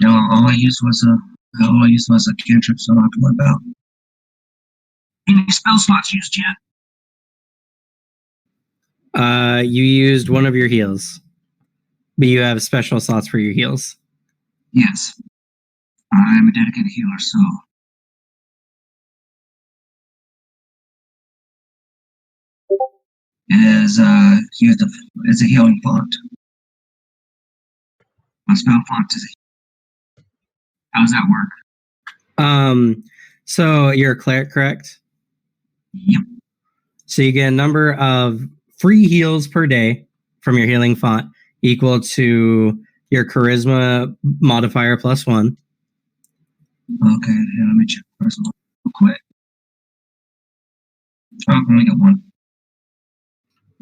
All I used was a cantrip, so I don't have to worry about any spell slots used yet. You used one of your heals, but you have special slots for your heals. Yes, I'm a dedicated healer, so. It's a healing font. My spell font is. How does that work? So you're a cleric, correct? Yep. So you get a number of free heals per day from your healing font equal to your charisma modifier +1. Okay, yeah, let me check charisma real quick. Oh, I only got one.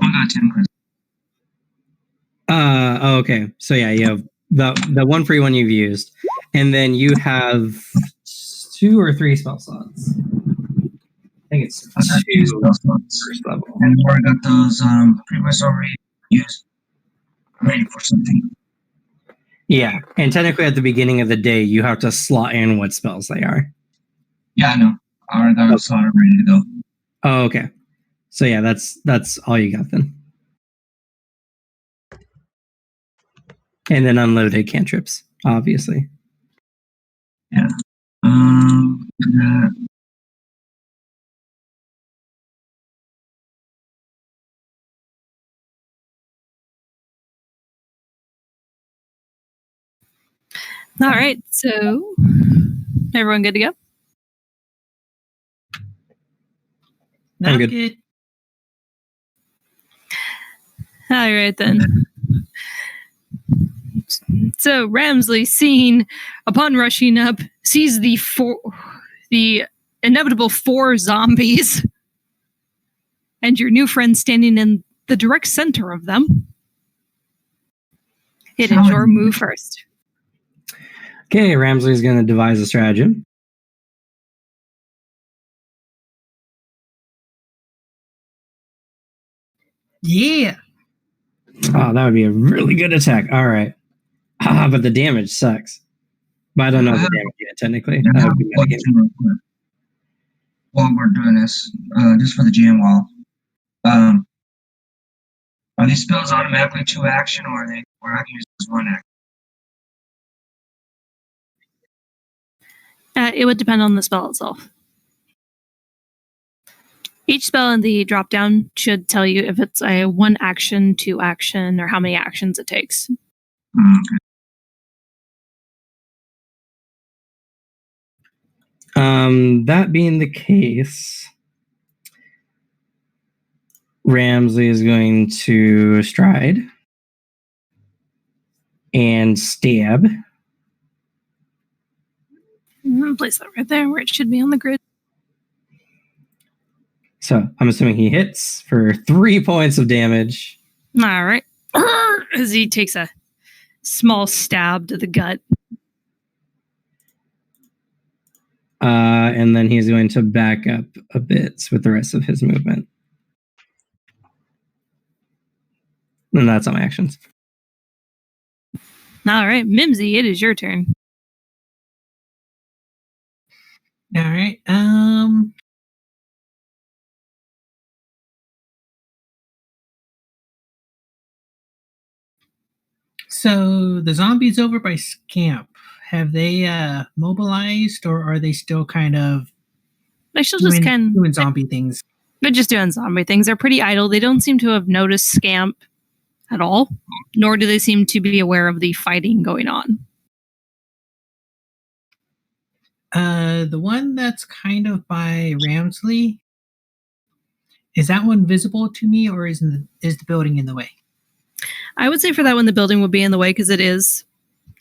I got 10 charisma. Okay. So yeah, you have the one free one you've used, and then you have 2 or 3 spell slots. I think it's 2 spell slots. First level. And I got those pretty much already used. Ready for something. Yeah, and technically at the beginning of the day, you have to slot in what spells they are. Yeah, I know. I already got a slot ready to go. Oh, okay. So yeah, that's all you got then. And then unloaded cantrips, obviously. Yeah. All right, so everyone good to go? I'm good. All right then. So Ramsley, seen upon rushing up, sees the inevitable 4 zombies, and your new friend standing in the direct center of them. It is your move first. Okay, Ramsley's going to devise a stratagem. Yeah. Oh, that would be a really good attack. All right. But the damage sucks. But I don't know the damage yet, technically. While we're doing this, just for the jam wall, are these spells automatically 2 action, or I can use this 1 action? It would depend on the spell itself. Each spell in the drop down should tell you if it's a 1 action, 2 action, or how many actions it takes. Okay. That being the case, Ramsley is going to stride and stab. Place that right there where it should be on the grid. So I'm assuming he hits for 3 points of damage. All right. As he takes a small stab to the gut. And then he's going to back up a bit with the rest of his movement. And that's all my actions. All right, Mimsy, it is your turn. All right. So the zombies over by Scamp, have they mobilized, or are they still kind of doing zombie things? They're just doing zombie things. They're pretty idle. They don't seem to have noticed Scamp at all, nor do they seem to be aware of the fighting going on. The one that's kind of by Ramsley, is that one visible to me, or is the building in the way? I would say for that one, the building would be in the way because it is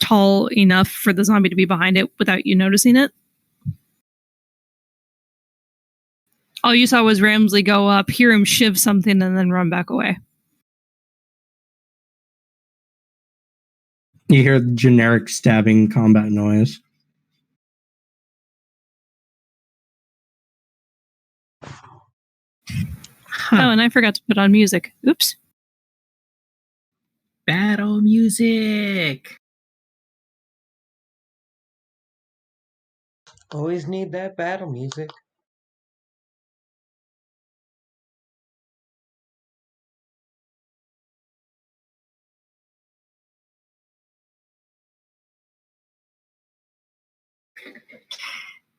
tall enough for the zombie to be behind it without you noticing it. All you saw was Ramsley go up, hear him shiv something, and then run back away. You hear the generic stabbing combat noise. Oh, and I forgot to put on music. Oops. Battle music. Always need that battle music.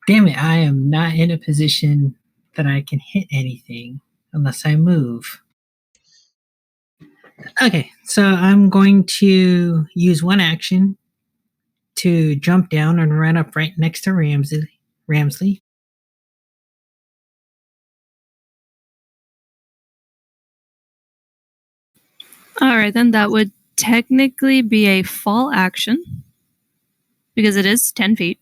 Damn it, I am not in a position that I can hit anything unless I move. Okay, so I'm going to use one action to jump down and run up right next to Ramsley. All right, then that would technically be a fall action because it is 10 feet.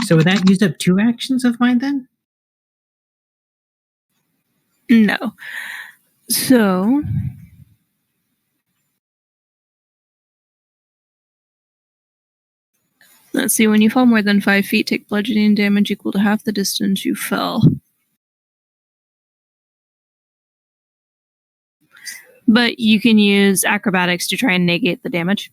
So would that use up 2 actions of mine then? No. So let's see. When you fall more than 5 feet, take bludgeoning damage equal to half the distance you fell. But you can use acrobatics to try and negate the damage.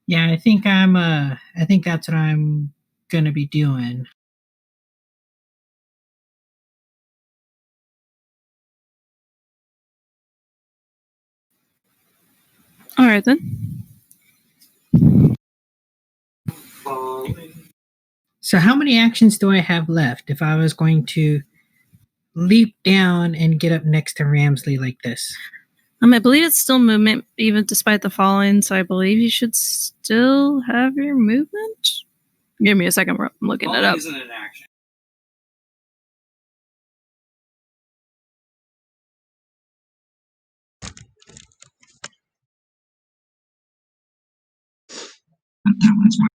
Yeah, I think that's what I'm gonna be doing. All right, then. So how many actions do I have left if I was going to leap down and get up next to Ramsley like this? I believe it's still movement, even despite the falling, so I believe you should still have your movement. Give me a second, I'm looking it up. Isn't an action. That one's my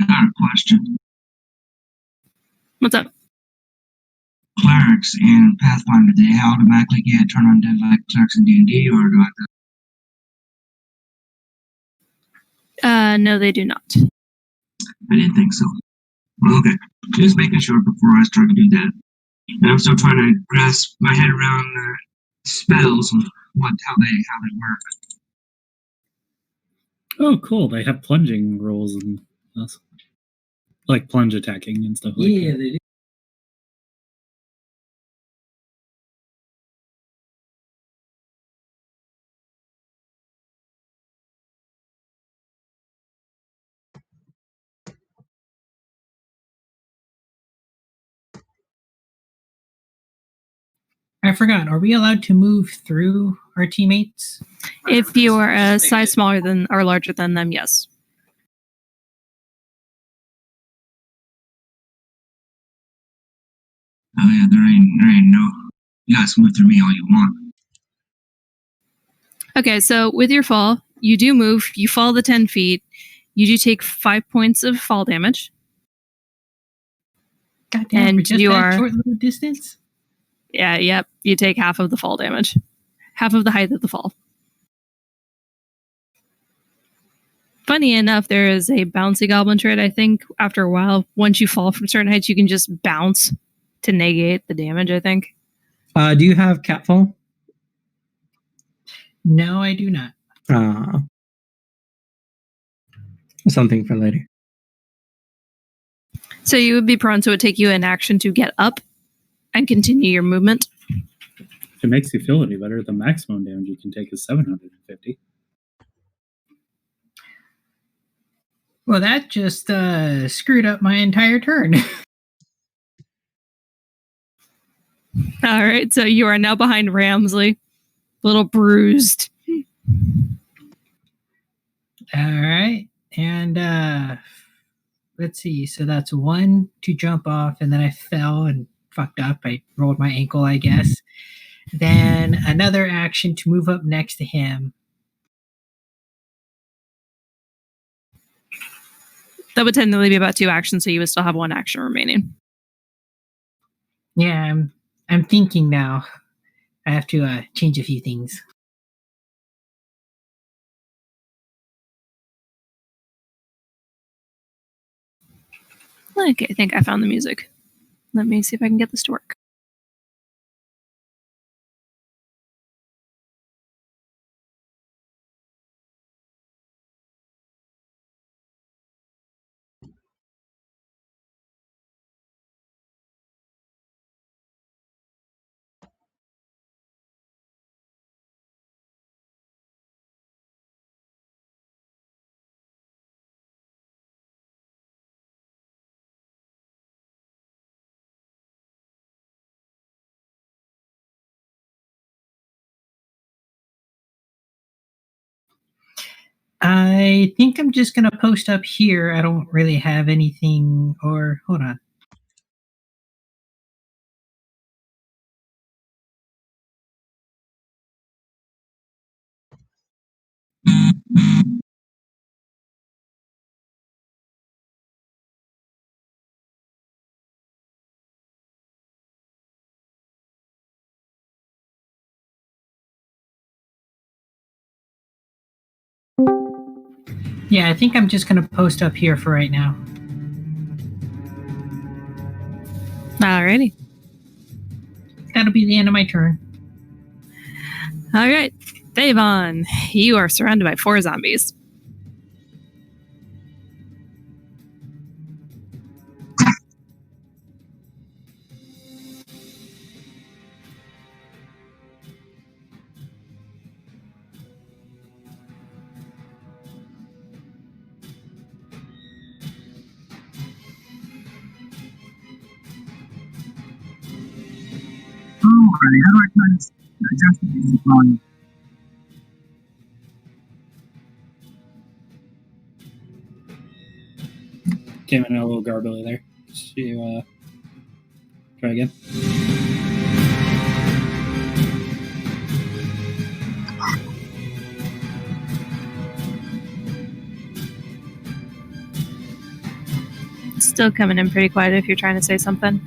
I got a question. What's up? Clerics in Pathfinder, do they automatically get turned on dead like clerics in D&D, or do I have to? No, they do not. I didn't think so. Well, okay. Just making sure before I start to do that. And I'm still trying to grasp my head around spells and how they work. Oh, cool. They have plunging rolls and like plunge attacking and stuff like that. They do. I forgot. Are we allowed to move through our teammates? If you are a size smaller than or larger than them, yes. Oh yeah, there ain't no. You guys move through me all you want. Okay, so with your fall, you do move. You fall the 10 feet. You do take 5 points of fall damage. Goddamn, And for just you that are- short little distance? Yeah, yep. You take half of the fall damage. Half of the height of the fall. Funny enough, there is a bouncy goblin trait, I think. After a while, once you fall from certain heights, you can just bounce to negate the damage, I think. Do you have catfall? No, I do not. Something for later. So you would be prone, so it would take you an action to get up and continue your movement. If it makes you feel any better, the maximum damage you can take is 750. Well, that just screwed up my entire turn. All right, so you are now behind Ramsley, a little bruised. All right, and let's see. So that's 1 to jump off, and then I fell and fucked up. I rolled my ankle, I guess. Then another action to move up next to him. That would technically be about 2 actions, so you would still have 1 action remaining. Yeah, I'm thinking now. I have to change a few things. Okay, I think I found the music. Let me see if I can get this to work. I think I'm just going to post up here. I don't really have anything, or hold on. Yeah, I think I'm just going to post up here for right now. Alrighty. That'll be the end of my turn. All right, Davon, you are surrounded by 4 zombies. Alright, how do I turn this adjust the music volume? Came in a little garbly there. Just you try again. It's still coming in pretty quiet if you're trying to say something.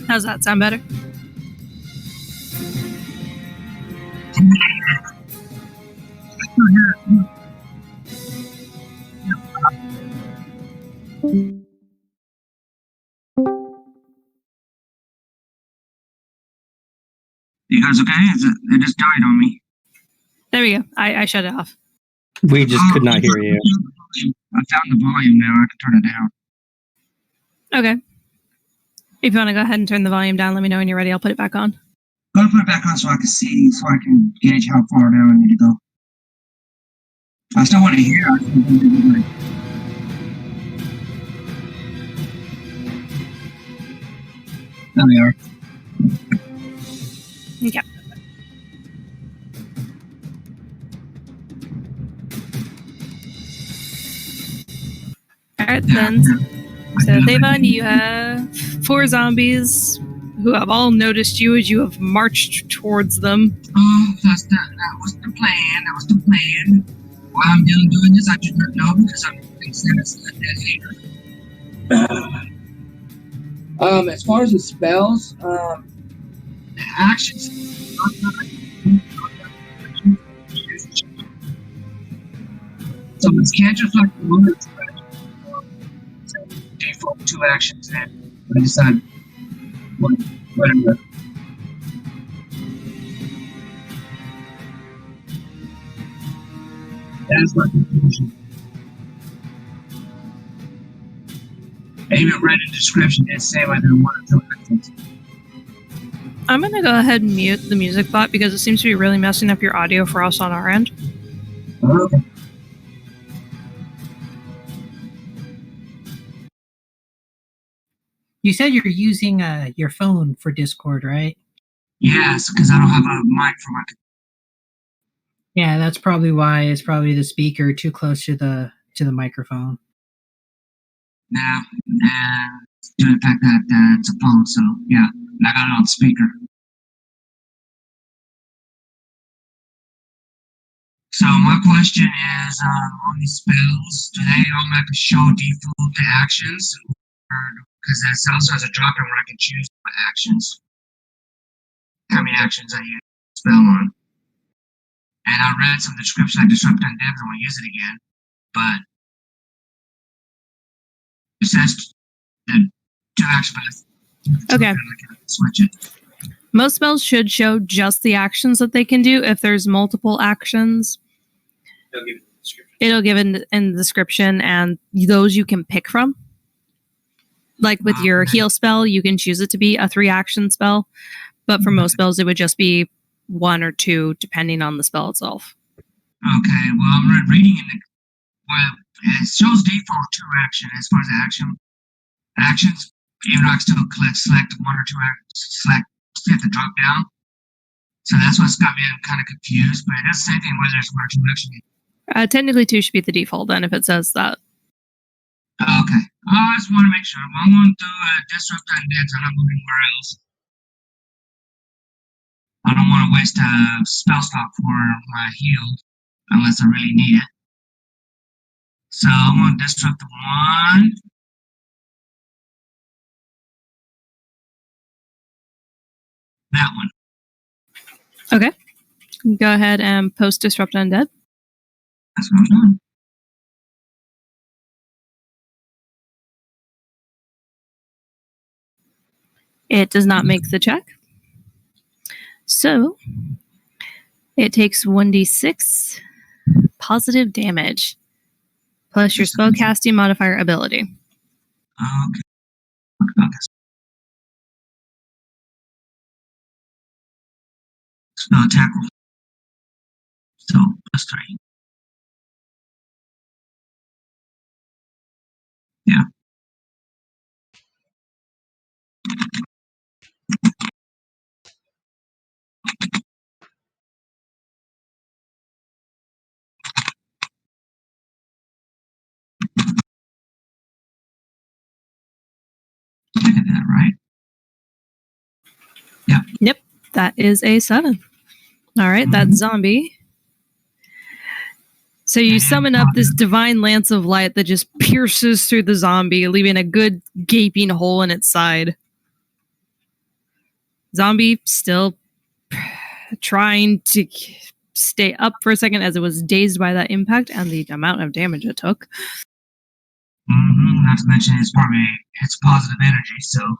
How's that sound better? You guys okay? It just died on me. There we go. I shut it off. We just could not hear you. I found the volume now. I can turn it down. Okay. If you want to go ahead and turn the volume down, let me know when you're ready. I'll put it back on. Go put it back on so I can see, so I can gauge how far down I need to go. I still want to hear. There we are. Okay. All right, then. So, Thavon, you have 4 zombies who have all noticed you as you have marched towards them. Oh, that was the plan. That was the plan. Why I'm doing this, I do not know because I'm considered a dead hater. As far as the spells, the actions. So it's can't just like one default 2 actions, and I decide whatever. That's my conclusion. I even read a description that say whether 1 or 2 actions. I'm going to go ahead and mute the music bot because it seems to be really messing up your audio for us on our end. Okay. You said you're using your phone for Discord, right? Yes, because I don't have a mic for my. Yeah, that's probably why. It's probably the speaker too close to the microphone. Nah, due to the fact that it's a phone, so yeah, I got it on speaker. So my question is, on these spells, do they automatically show default to actions? Because it also has a drop-in where I can choose what actions, how many actions I use spell on. And I read some description like Disrupt Undead, I want to use it again, but it says the 2 actions. Okay. Switch it. Most spells should show just the actions that they can do. If there's multiple actions, it'll give it in the description, and those you can pick from. Like with your heal spell, you can choose it to be a 3-action spell, but for most spells, it would just be 1 or 2, depending on the spell itself. Okay, well, I'm reading it shows default 2 action as far as actions. Even though I still select 1 or 2 actions, hit the drop down. So that's what's got me kind of confused, but it doesn't say anything whether it's 1 or 2 actions. Technically, 2 should be the default then if it says that. Okay. I just want to make sure. I'm going to Disrupt Undead, so I'm not moving anywhere else. I don't want to waste a spell slot for my heal unless I really need it. So I'm going to Disrupt 1. That one. Okay. Go ahead and post Disrupt Undead. That's what I'm doing. It does not make the check. So it takes 1d6 positive damage, plus your spellcasting modifier ability. Okay. What about this? Spell attack roll. So, +3. Yeah. I did that right. Yep, that is a 7. All right, that zombie. So you summon up this divine lance of light that just pierces through the zombie, leaving a good gaping hole in its side. Zombie still trying to stay up for a second as it was dazed by that impact and the amount of damage it took. Not to mention it's positive energy, so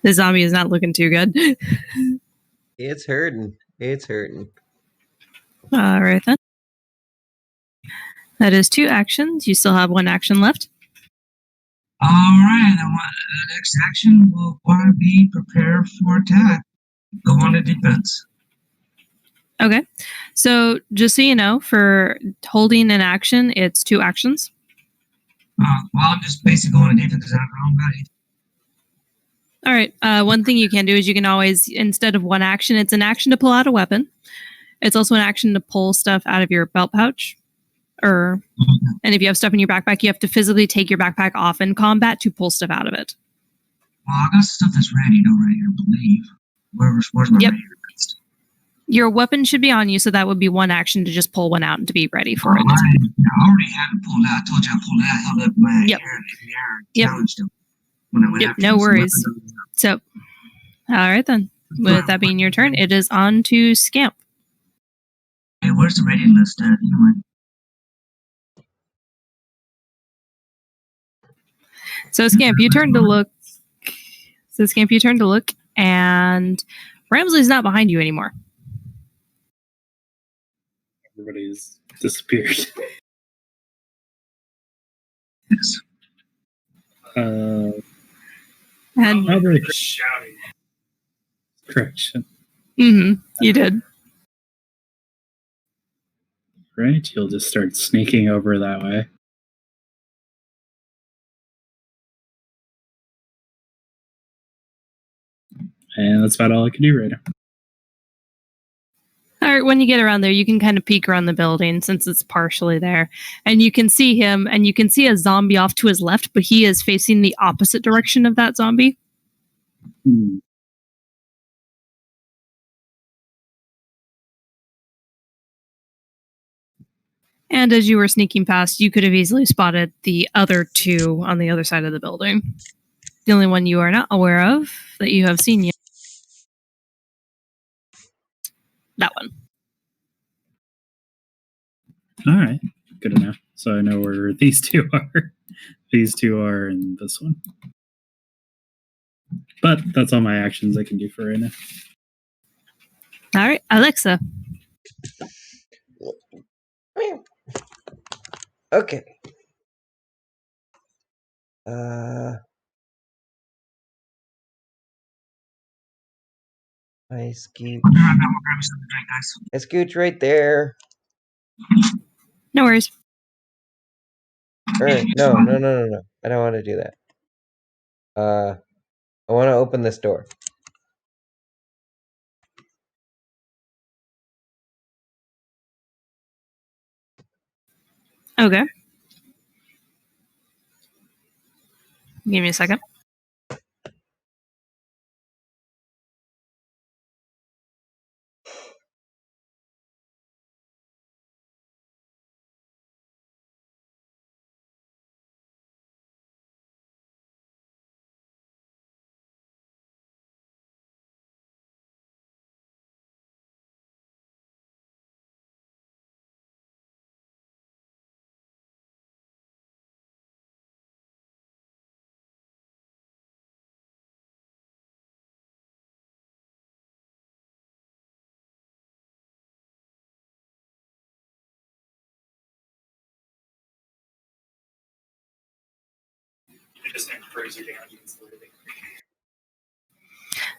The zombie is not looking too good. It's hurting. It's hurting. All right then. That is 2 actions. You still have 1 action left. alright, the next action will want to be prepare for attack. Go on to defense. Okay. So just so you know, for holding an action, it's 2 actions. Well, I'm just basically going to defense because I have my own body. All right. One thing you can do is you can always, instead of 1 action, it's an action to pull out a weapon. It's also an action to pull stuff out of your belt pouch. And if you have stuff in your backpack, you have to physically take your backpack off in combat to pull stuff out of it. Well, I got stuff that's ready right here, I believe. Where's my Yep. ready list? Your weapon should be on you, so that would be 1 action to just pull one out and to be ready for it. I already have it pulled out. I told you I pulled it out, held up my hair in the air, and challenged him. When I went after No him. worries. So, all right then. With that being your turn, it is on to Scamp. Hey, where's the ready list at anyway? So Scamp, you turn to look. And Ramsley's not behind you anymore. Everybody's disappeared. Yes. And Probably shouting. Correction. you did. Right? You'll just start sneaking over that way. And that's about all I can do right now. All right, when you get around there, you can kind of peek around the building since it's partially there. And you can see him, and you can see a zombie off to his left, but he is facing the opposite direction of that zombie. And as you were sneaking past, you could have easily spotted the other 2 on the other side of the building. The only one you are not aware of that you have seen yet. That one. All right. Good enough. So I know where these 2 are. These 2 are in this one. But that's all my actions I can do for right now. All right, Alexa. Okay. I scooch. I'll be right back. I'll grab me something to drink, guys. I scooch right there. No worries. Or no. I don't want to do that. I want to open this door. Okay. Give me a second.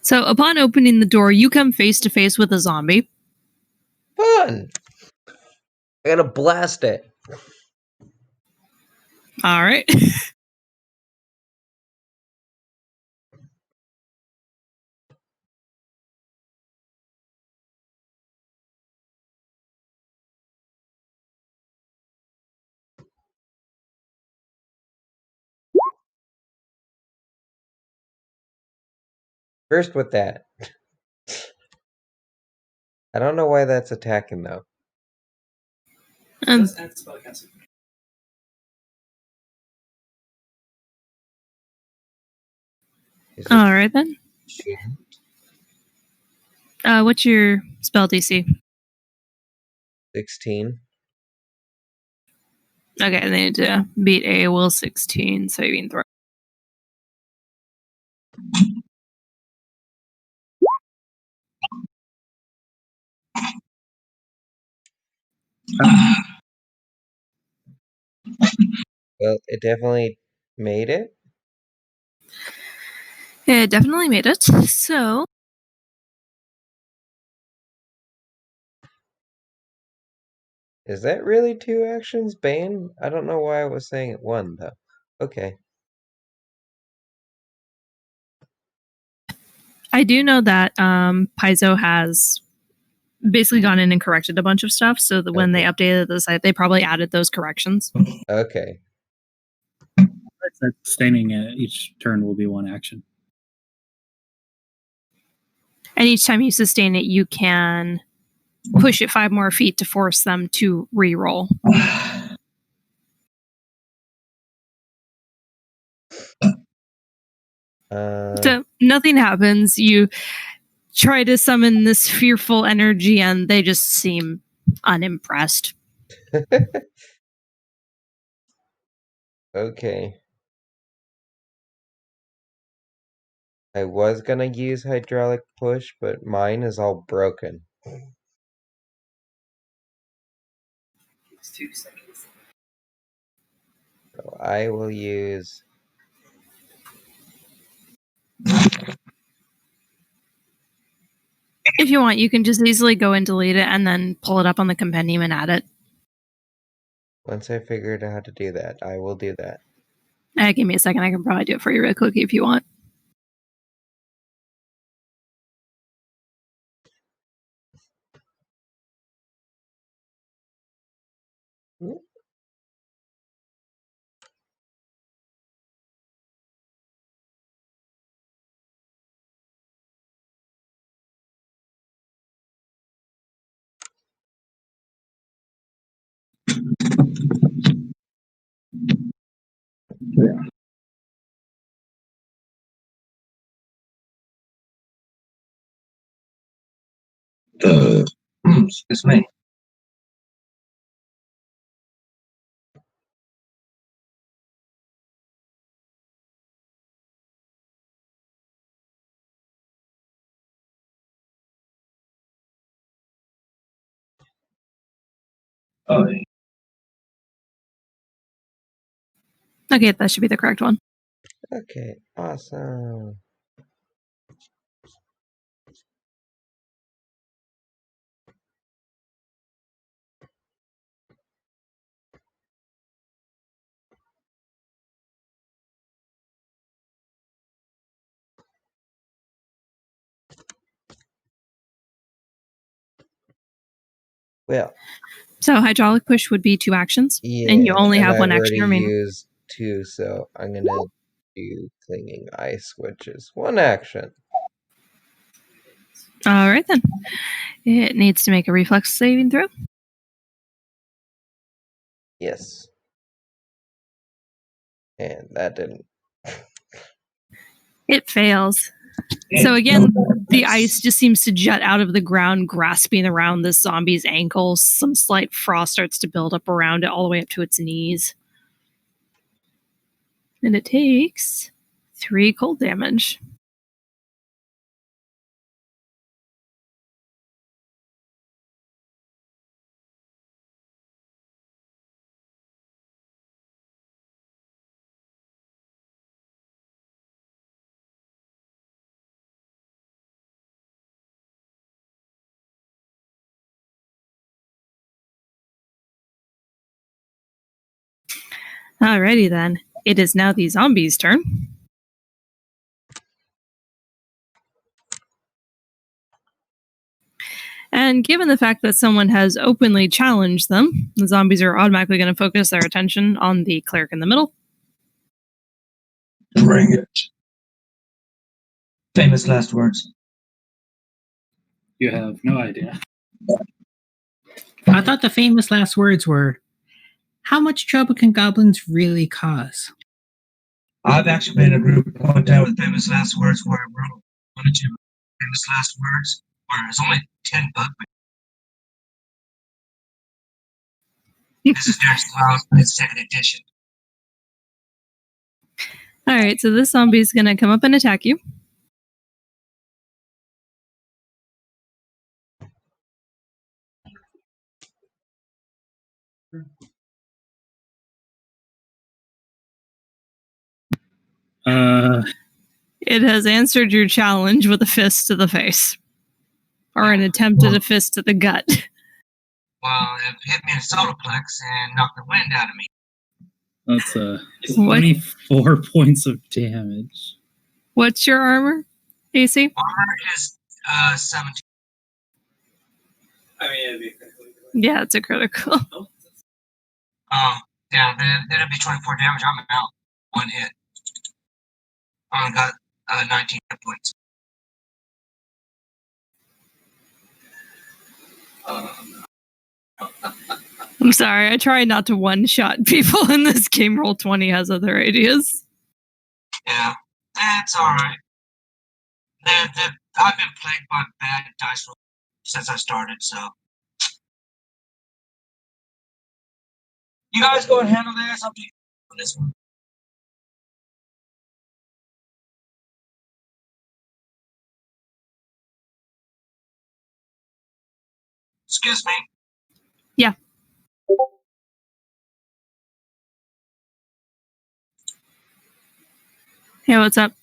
So upon opening the door, you come face to face with a zombie. Fun! I gotta blast it. All right. First with that. I don't know why that's attacking though. Um, Is it all right then. shooting? What's your spell DC? 16. Okay, they need to beat a will 16 saving throw. Well, it definitely made it. It definitely made it. So Is that really 2 actions, Bane? I don't know why I was saying it 1 though. Okay. I do know that Paizo has basically gone in and corrected a bunch of stuff. So that when they Okay. updated the site, they probably added those corrections. Okay. Sustaining it each turn will be 1 action. And each time you sustain it, you can push it 5 more feet to force them to re-roll. So nothing happens. You try to summon this fearful energy, and they just seem unimpressed. Okay. I was gonna use hydraulic push, but mine is all broken. So I will use. If you want, you can just easily go and delete it and then pull it up on the compendium and add it. Once I figured out how to do that, I will do that. Give me a second. I can probably do it for you real quick if you want. Excuse me. Oh, Okay, that should be the correct one. Okay, awesome. Well, So hydraulic push would be 2 actions, yeah, and you only have I've 1 action already remaining. used 2, so I'm gonna do clinging ice, which is 1 action. All right then. It needs to make a reflex saving throw. Yes. And that didn't. It fails. So again, the ice just seems to jut out of the ground, grasping around this zombie's ankles. Some slight frost starts to build up around it, all the way up to its knees. And it takes 3 cold damage. Alrighty then. It is now the zombies' turn. And given the fact that someone has openly challenged them, the zombies are automatically going to focus their attention on the cleric in the middle. Bring it. Famous last words. You have no idea. I thought the famous last words were, "How much trouble can goblins really cause?" I've actually been in a group one time with famous last words where I wrote one or two famous last words where it's only 10 bucks. This is Derek's Clouds, but it's second edition. Alright, so this zombie is going to come up and attack you. It has answered your challenge with a fist to the face. Or an attempt at a fist to the gut. Well, it hit me in solarplex and knocked the wind out of me. That's What? 24 points of damage. What's your armor, AC? Armor is 17. I mean, it'd be Yeah, it's a critical. Yeah, that'd be 24 damage. I'm out. One hit. I only got 19 hit points. I'm sorry, I try not to one-shot people in this game. Roll20 has other ideas. Yeah, that's alright. I've been plagued by bad dice rolls since I started, so. You guys go and handle this. I'll be on this one. Excuse me. Yeah. Hey, what's up?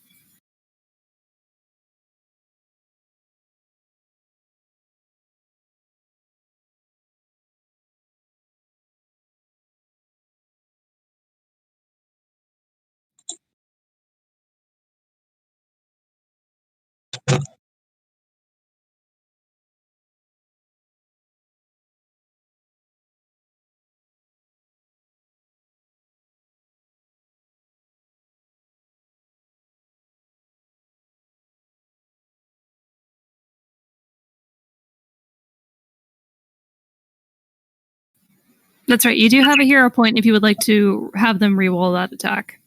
That's right. You do have a hero point if you would like to have them reroll that attack.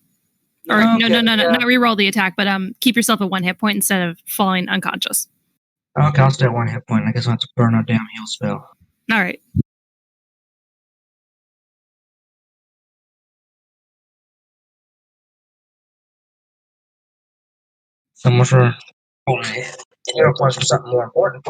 Or Okay, no, yeah. not reroll the attack, but keep yourself at 1 hit point instead of falling unconscious. Okay, I'll stay at 1 hit point. I guess I'll have to burn a damn heal spell. All right. So much for hero points for something more important.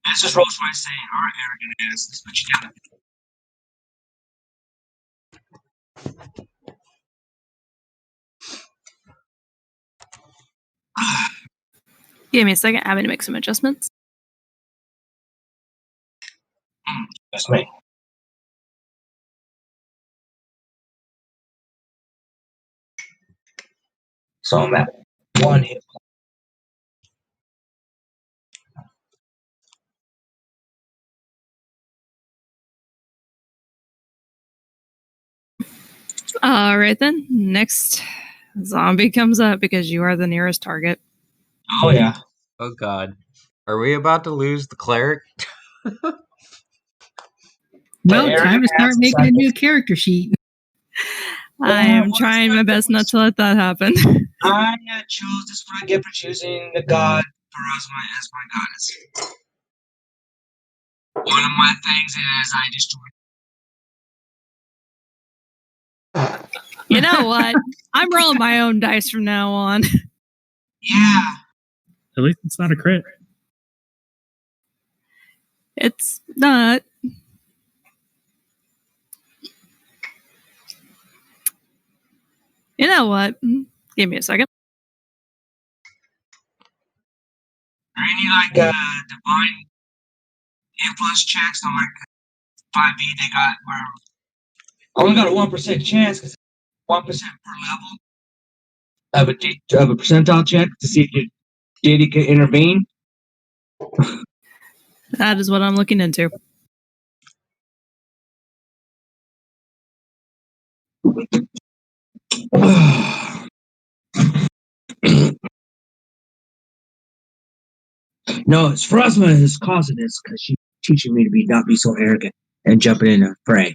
This just rolls my saying, our arrogant asses, but you gotta. Give me a second. I'm going to make some adjustments. That's me. So I'm at 1 hit point. All right, then. Next zombie comes up because you are the nearest target. Oh, yeah. Oh god. Are we about to lose the cleric? Well, Eric time to start has making a decided- new character sheet. I am trying my best not to let that happen. I chose this what I get for choosing the god Parasma as my goddess. One of my things is I destroy. You know what? I'm rolling my own dice from now on. Yeah. At least it's not a crit. It's not. You know what? Give me a second. Are any divine influence checks on 5e they got where I only got a 1% chance because 1% per level of a percentile check to see if your deity can intervene? That is what I'm looking into. No, it's Phrasma who's causing this because she's teaching me to not be so arrogant and jumping in a fray.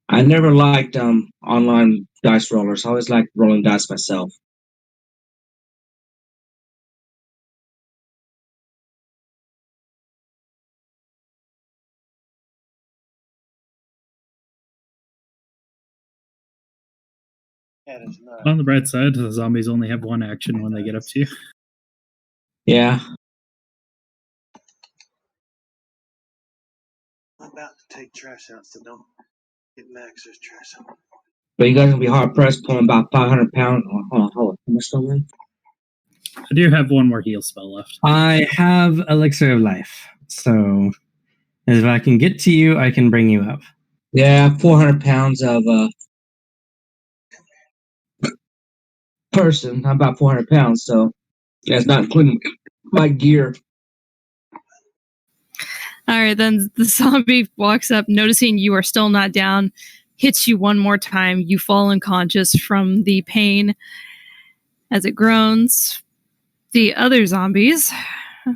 I never liked online dice rollers. I always liked rolling dice myself. On the bright side, the zombies only have one action when they get up to you. Yeah. I'm about to take trash out, so don't get mad 'cause there's trash out. But you guys gonna be hard pressed pulling about 500 pounds. Hold on. How much still left? I do have one more heal spell left. I have Elixir of Life. So if I can get to you, I can bring you up. Yeah, 400 pounds of person. I'm about 400 pounds, so yeah, it's not including my gear. All right, then the zombie walks up, noticing you are still not down, hits you one more time. You fall unconscious from the pain as it groans. The other zombies,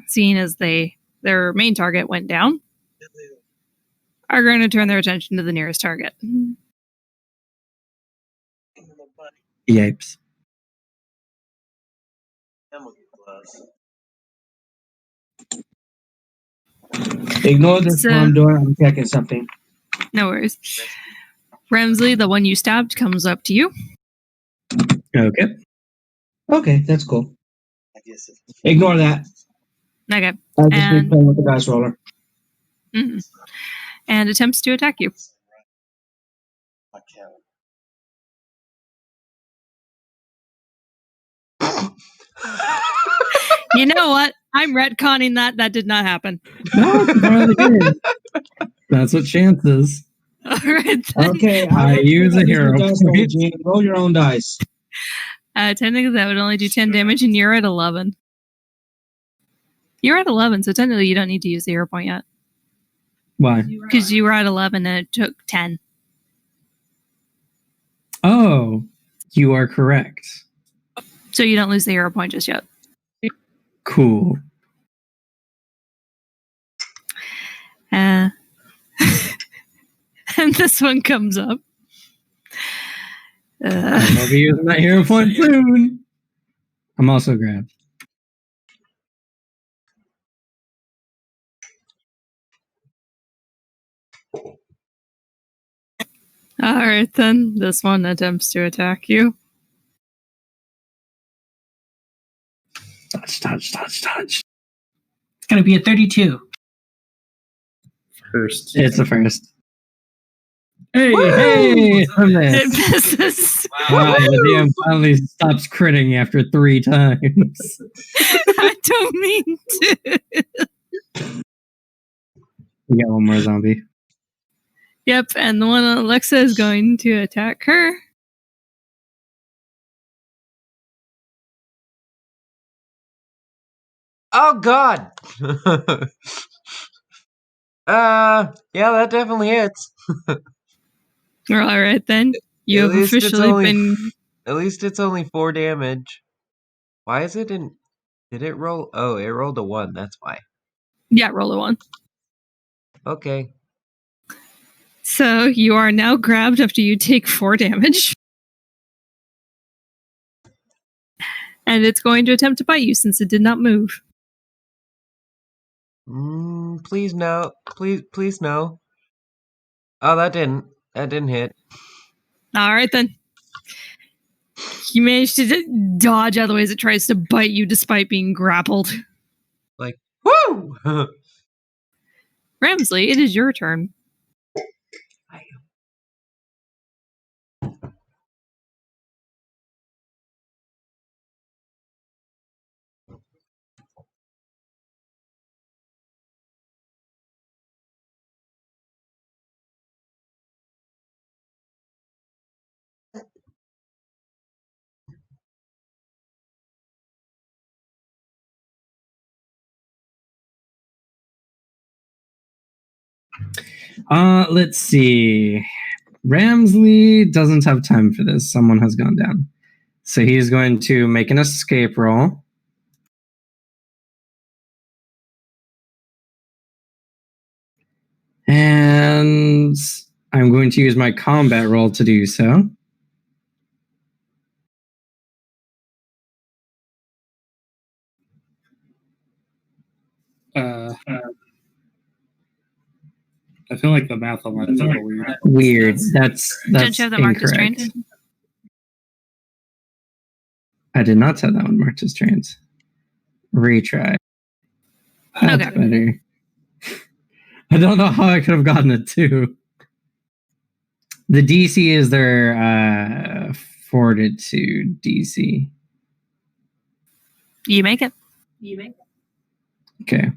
seeing as their main target went down, are going to turn their attention to the nearest target. Yipes. Ignore this So- while I'm doing. I'm checking something. No worries. Ramsley, the one you stabbed, comes up to you. Okay. Okay, that's cool. I guess if Ignore that. Okay. I just be And- playing with the dice roller. Mhm. And attempts to attack you. I count. You know what? I'm retconning that. That did not happen. No, it's probably good. That's what chance is. All right. Then. Okay, I use a hero Dice roller, point. Gene. Roll your own dice. Technically, that would only do 10 damage, and you're at 11. You're at 11, so technically you don't need to use the hero point yet. Why? Because you were at 11 and it took 10. Oh, you are correct. So you don't lose the hero point just yet. Cool. And this one comes up. I'll be using that hero point soon. I'm also grabbed. All right, then. This one attempts to attack you. Touch. It's going to be a 32. First. It's the first. Hey, Hey! I It missed. misses. Wow, the DM finally stops critting after 3 times. I don't mean to. We got one more zombie. Yep, and the one on Alexa is going to attack her. Oh God. Yeah, that definitely hits. All right, then. You At have least it's officially only- been... At least it's only 4 damage. Why is it in? Did it roll? Oh, it rolled a 1. That's why. Yeah, roll a 1. Okay. So you are now grabbed after you take 4 damage. And it's going to attempt to bite you since it did not move. Please no. Please no. Oh, that didn't hit. All right, then. You managed to dodge out of the way as it tries to bite you despite being grappled. Woo! Ramsley, it is your turn. Let's see. Ramsley doesn't have time for this. Someone has gone down. So he's going to make an escape roll. And I'm going to use my combat roll to do so. I feel like the math on that is a little weird. Weird. That's Don't you have that marked as incorrect. trained? I did not have that one marked as trains. Retry. That's Okay. better. I don't know how I could have gotten it too. The DC is their fortitude DC. You make it. Okay.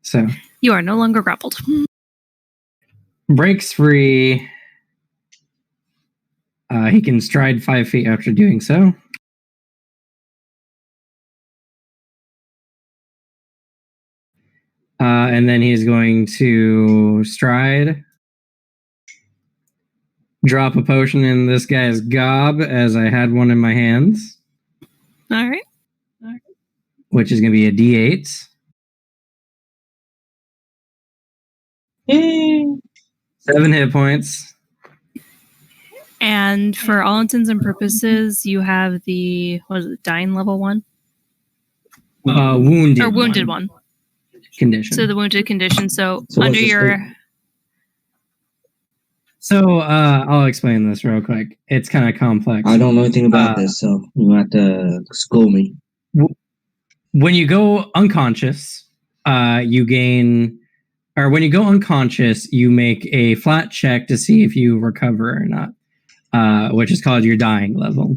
So You are no longer grappled. breaks free. He can stride 5 feet after doing so. And then he's going to stride. Drop a potion in this guy's gob as I had one in my hands, All right. which is going to be a D8. 7 hit points. And for all intents and purposes, you have the, what is it, dying level 1? Wounded. Or wounded one. Condition. So the wounded condition. So So under what's this your... thing? So I'll explain this real quick. It's kind of complex. I don't know anything about this, so you have to school me. When you go unconscious, you gain, or when you go unconscious, you make a flat check to see if you recover or not, which is called your dying level.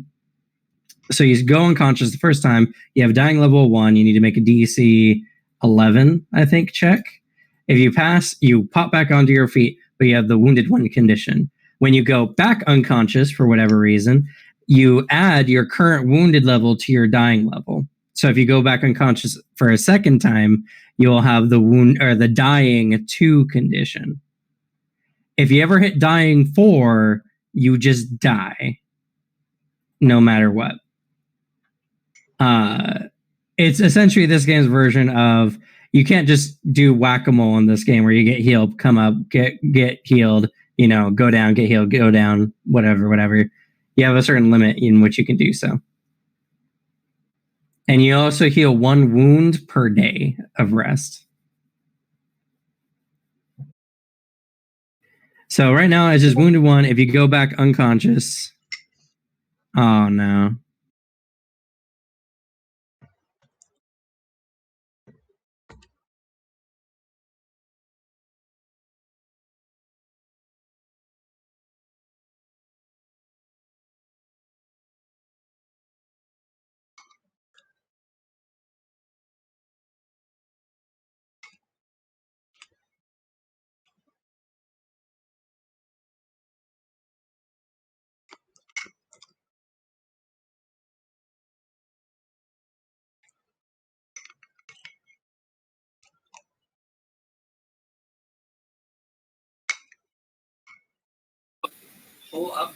So you go unconscious the first time, you have dying level 1, you need to make a DC 11, I think, check. If you pass, you pop back onto your feet, but you have the wounded 1 condition. When you go back unconscious for whatever reason, you add your current wounded level to your dying level. So if you go back unconscious for a second time, you'll have the wound or the dying 2 condition. If you ever hit dying 4, you just die, no matter what. It's essentially this game's version of, you can't just do whack-a-mole in this game where you get healed, come up, get healed, go down, get healed, go down, whatever. You have a certain limit in which you can do so. And you also heal 1 wound per day of rest. So right now it's just wounded 1. If you go back unconscious, oh no. Pull up.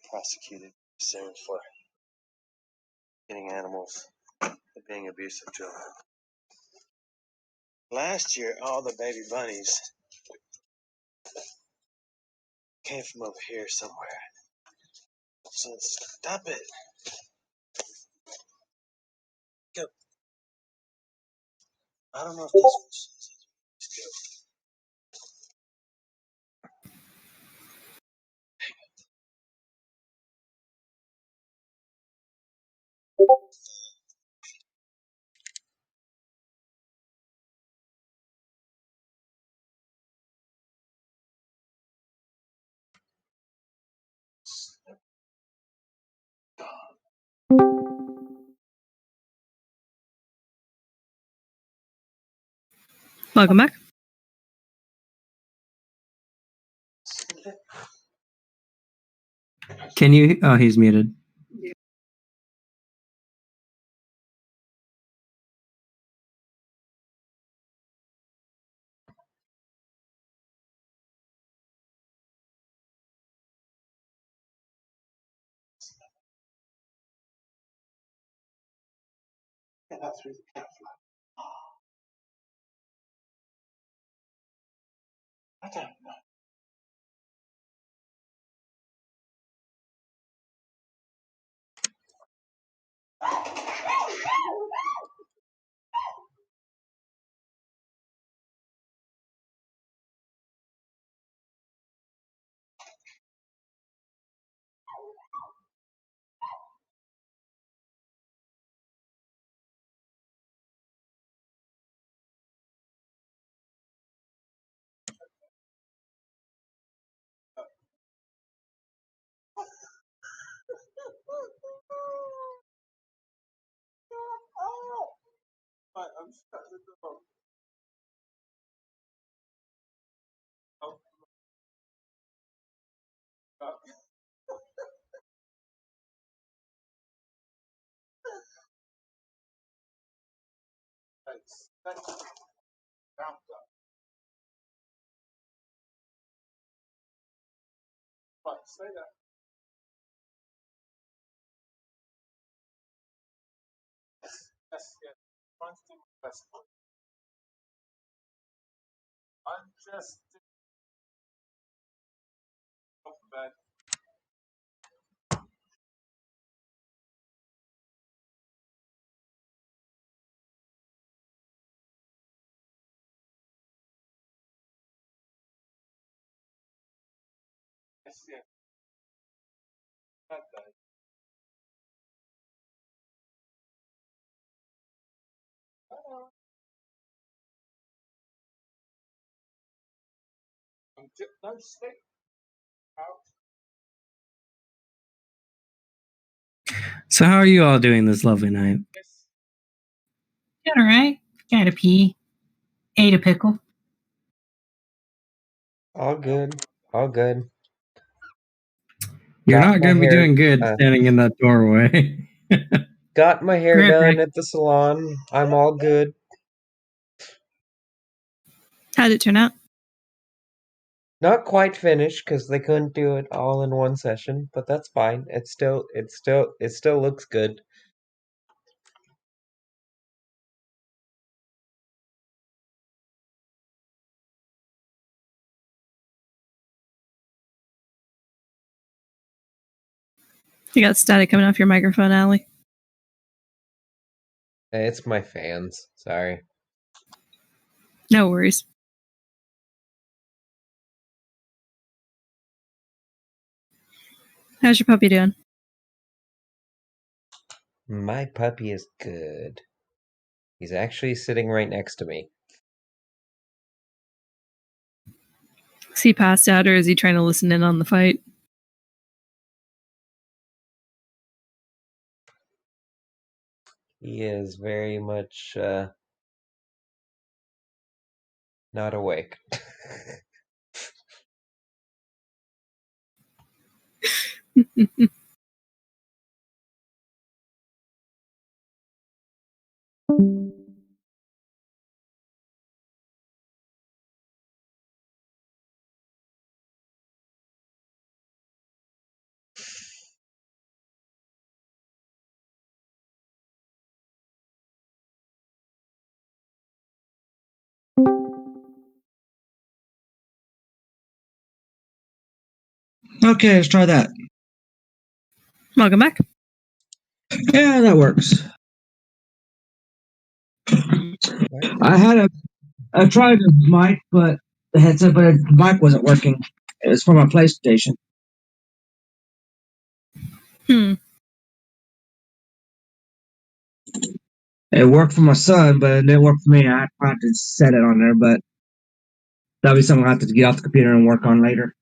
prosecuted soon for getting animals and being abusive to them. Last year, all the baby bunnies came from over here somewhere. So stop it. Go. I don't know if this was. Let's go. Welcome back. Can you? Oh, he's muted. Yeah, that's really cat flap. I don't know. I'm stuck with the phone. Oh, God. Thanks. Thanks. Round up. Right, stay there. Yes, yes. Trying to do my best. I'm just off bed. Yes, yes. Bad day. Hello. No, stick out. So, how are you all doing this lovely night? Yes. Doing all right. Got a pee. Ate a pickle. All good. All good. You're Got not my going to be hair doing good standing in that doorway. got my hair Grab done my- at the salon. I'm all good. How'd it turn out? Not quite finished because they couldn't do it all in one session, but that's fine. It still looks good. You got static coming off your microphone, Allie. It's my fans. Sorry. No worries. How's your puppy doing? My puppy is good. He's actually sitting right next to me. Is he passed out or is he trying to listen in on the fight? He is very much not awake. Okay, let's try that. Welcome back. Yeah, that works. I tried the mic, but the headset, but the mic wasn't working. It was for my PlayStation. Hmm. It worked for my son, but it didn't work for me. I tried to set it on there, but that'll be something I have to get off the computer and work on later.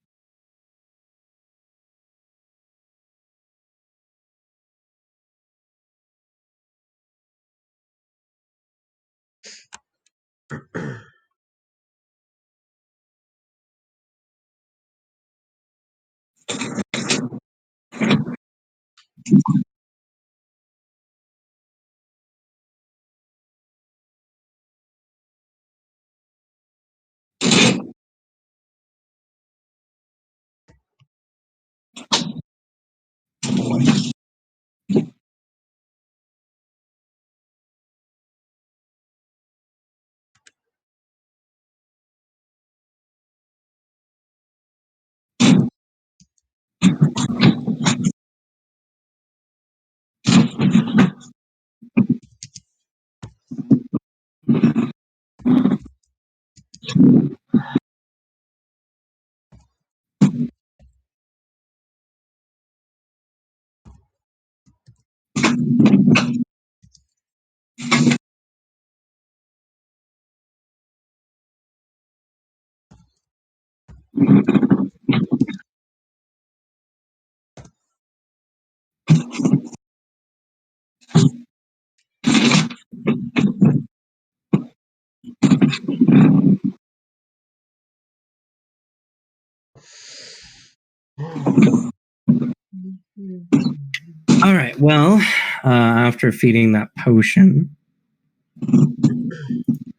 All right. Well, after feeding that potion,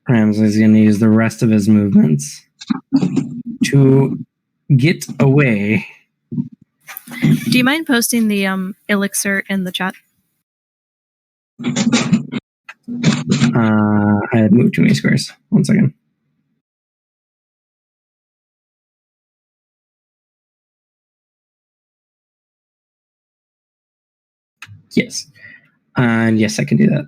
Ramsey's going to use the rest of his movements to get away. Do you mind posting the elixir in the chat? I had moved too many squares. 1 second. Yes. And yes, I can do that.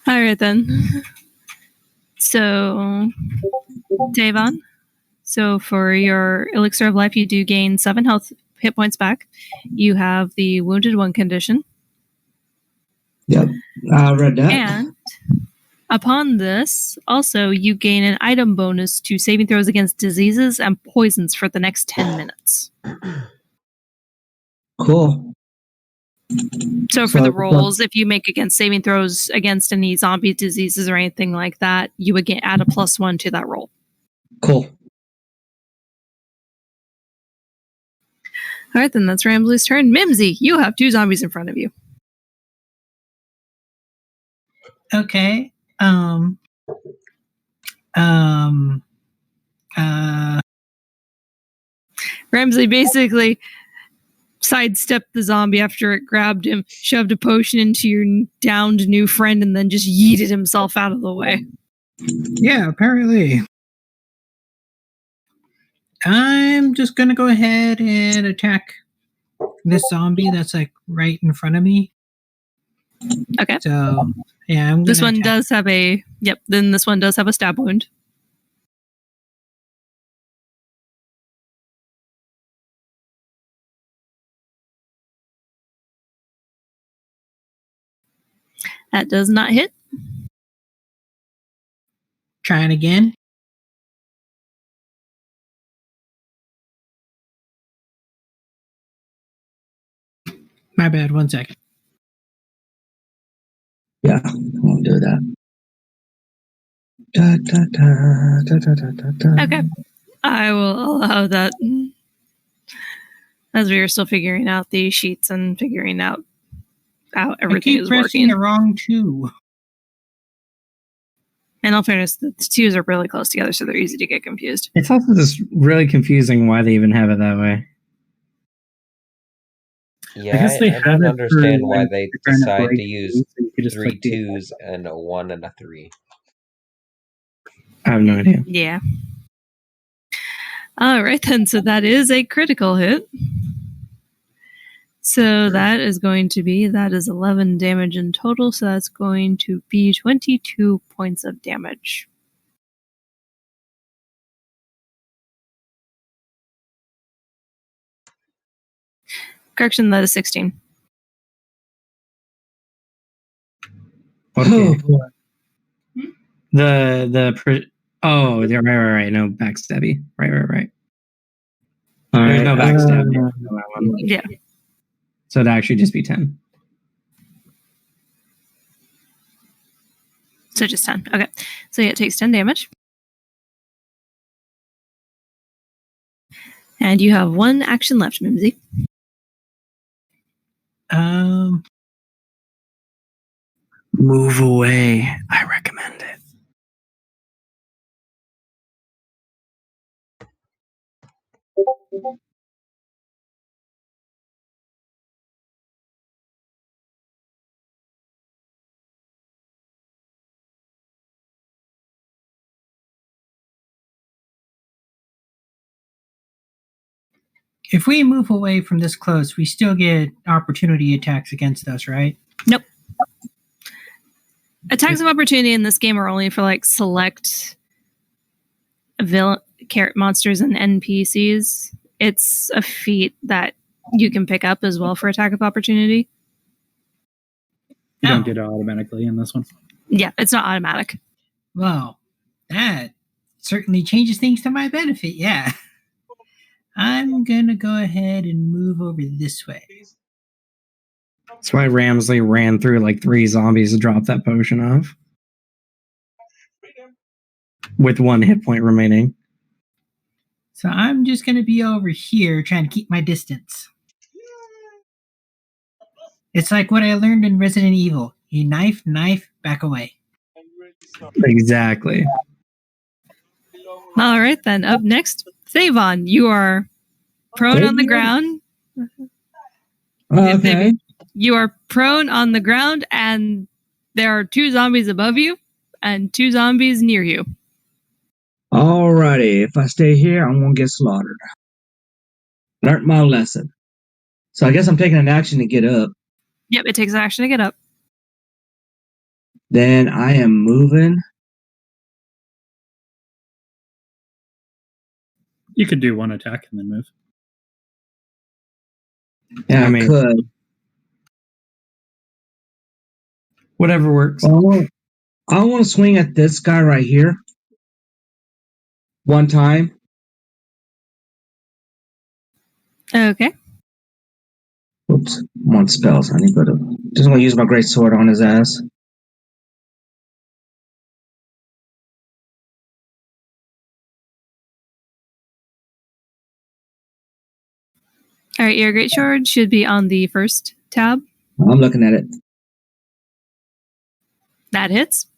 All right then. So, Davon. So for your elixir of life, you do gain 7 hit points back. You have the wounded one condition. Yep, I read that. And upon this, also you gain an item bonus to saving throws against diseases and poisons for the next 10 minutes. Cool. So for the rolls, if you make against saving throws against any zombie diseases or anything like that, you would add a +1 to that roll. Cool. All right, then that's Ramsley's turn. Mimsy, you have 2 zombies in front of you. Okay. Ramsley basically sidestepped the zombie after it grabbed him, shoved a potion into your downed new friend, and then just yeeted himself out of the way. Yeah, apparently. I'm just gonna go ahead and attack this zombie that's like right in front of me. Okay. So yeah, I'm gonna This one attack. does have a then this one does have a stab wound. That does not hit. Trying again. My bad, 1 second. Yeah, I'll do that. Da, da, da, da, da, da, da. Okay. I will allow that. As we are still figuring out the sheets and figuring out how I everything keep is pressing working. the wrong two. In all fairness, the twos are really close together, so they're easy to get confused. It's also just really confusing why they even have it that way. Yeah, guess they I have don't it for, understand why like, they if you're trying to decide break to use things, so you could just three click the twos and a 1 and a 3. I have no idea. Yeah. All right, then. So that is a critical hit. So that is 11 damage in total. So that's going to be 22 points of damage. Correction, that is 16. Okay. Oh, boy. Right. No backstabby. Right. All There's right. no backstab on that one. Yeah. So it'd actually just be 10. So just 10. Okay. So yeah, it takes 10 damage. And you have one action left, Mimsy. Move away. I recommend it. If we move away from this close, we still get opportunity attacks against us, right? Nope. Attacks of opportunity in this game are only for like select villain monsters and NPCs. It's a feat that you can pick up as well for attack of opportunity. You Oh. don't get it automatically in this one. Yeah, it's not automatic. Well, that certainly changes things to my benefit, yeah. I'm gonna go ahead and move over this way. That's why Ramsley ran through like 3 zombies to drop that potion off. With 1 hit point remaining. So I'm just gonna be over here trying to keep my distance. It's like what I learned in Resident Evil. You knife, back away. Exactly. All right, then. Up next, Savon. You are prone on the ground. Okay. You are prone on the ground, and there are 2 zombies above you and 2 zombies near you. Alrighty. If I stay here, I'm going to get slaughtered. Learned my lesson. So I guess I'm taking an action to get up. Yep, it takes action to get up. Then I am moving. You could do 1 attack and then move. Yeah, I could. Whatever works. I want to swing at this guy right here. 1 time. Okay. Oops. I'm on spells. I need to go to. Just want to use my great sword on his ass. All right, your great sword should be on the first tab. I'm looking at it. That hits.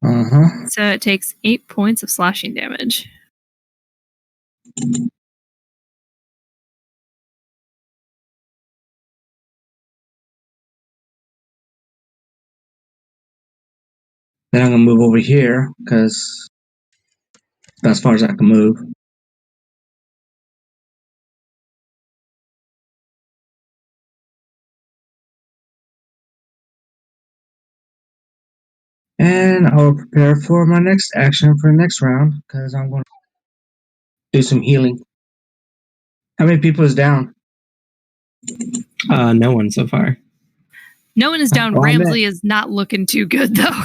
Uh-huh. So it takes 8 points of slashing damage. Then I'm going to move over here because that's as far as I can move. And I will prepare for my next action for the next round because I'm going to do some healing. How many people is down? No one so far. No one is down. Well, Ramsley is not looking too good, though.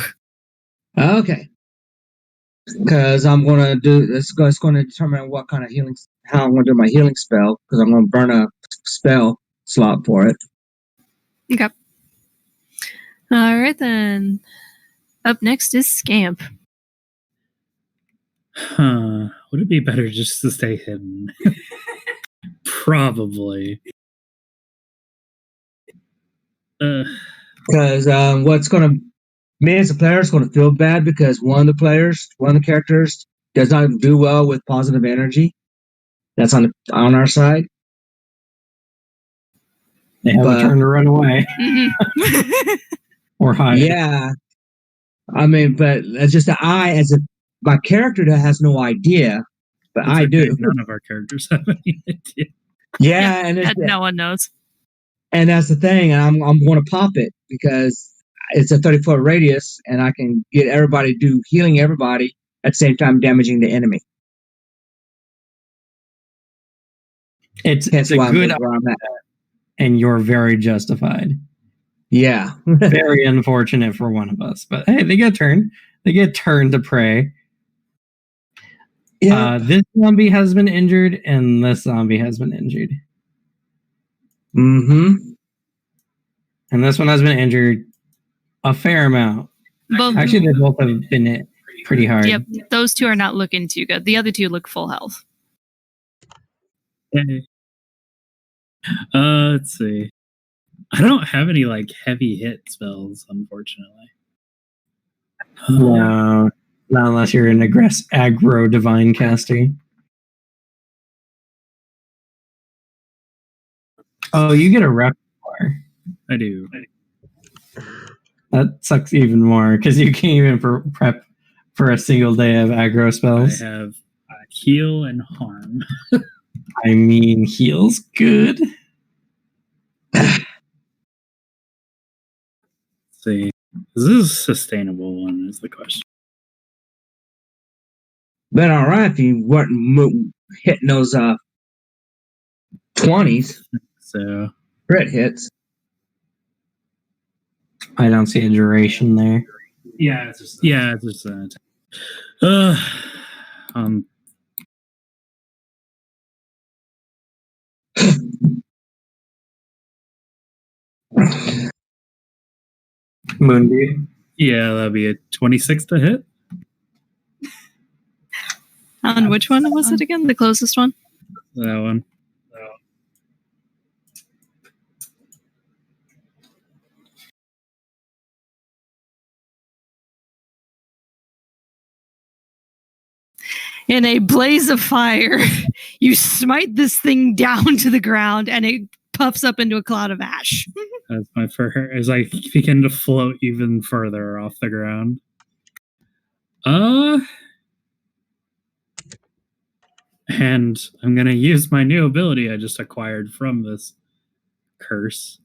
Okay. Because I'm going to do, it's going to determine what kind of healing, how I'm going to do my healing spell because I'm going to burn a spell slot for it. Okay. All right, then. Up next is Scamp. Would it be better just to stay hidden? Probably. Because what's going to me as a player is going to feel bad because one of the characters does not do well with positive energy. That's on our side. They have a But- turn to run away Mhm. or hide. Yeah, I mean, but it's just that my character that has no idea, but It's I okay, do. None of our characters have any idea. Yeah, and it's, no one knows. and that's the thing. And I'm going to pop it because it's a 30-foot radius, and I can get everybody healing everybody at the same time damaging the enemy. It's That's a why good where I'm at. and you're very justified. Yeah. Very unfortunate for one of us, but hey, they get a turn. They get turn to prey. Yeah. This zombie has been injured, and this zombie has been injured, Mm-hmm. and this one has been injured a fair amount. Both. Actually, they both have been hit pretty hard. Yep, those two are not looking too good. The other two look full health. Hey. Let's see. I don't have any like heavy hit spells, unfortunately. No, not unless you're an aggro divine caster. Oh, you get a rep bar. I do. That sucks even more because you can't even prep for a single day of aggro spells. I have heal and harm. I mean, heal's good. Let's see. Is this a sustainable one is the question. Been all right if you weren't hitting those 20s So crit hits. I don't see a duration there. yeah, it's just that. Um Moonbeam. yeah, that'd be a 26 to hit. On which one was it again? The closest one? That one. In a blaze of fire, you smite this thing down to the ground and it puffs up into a cloud of ash. As my fur as I begin to float even further off the ground. And I'm gonna use my new ability I just acquired from this curse.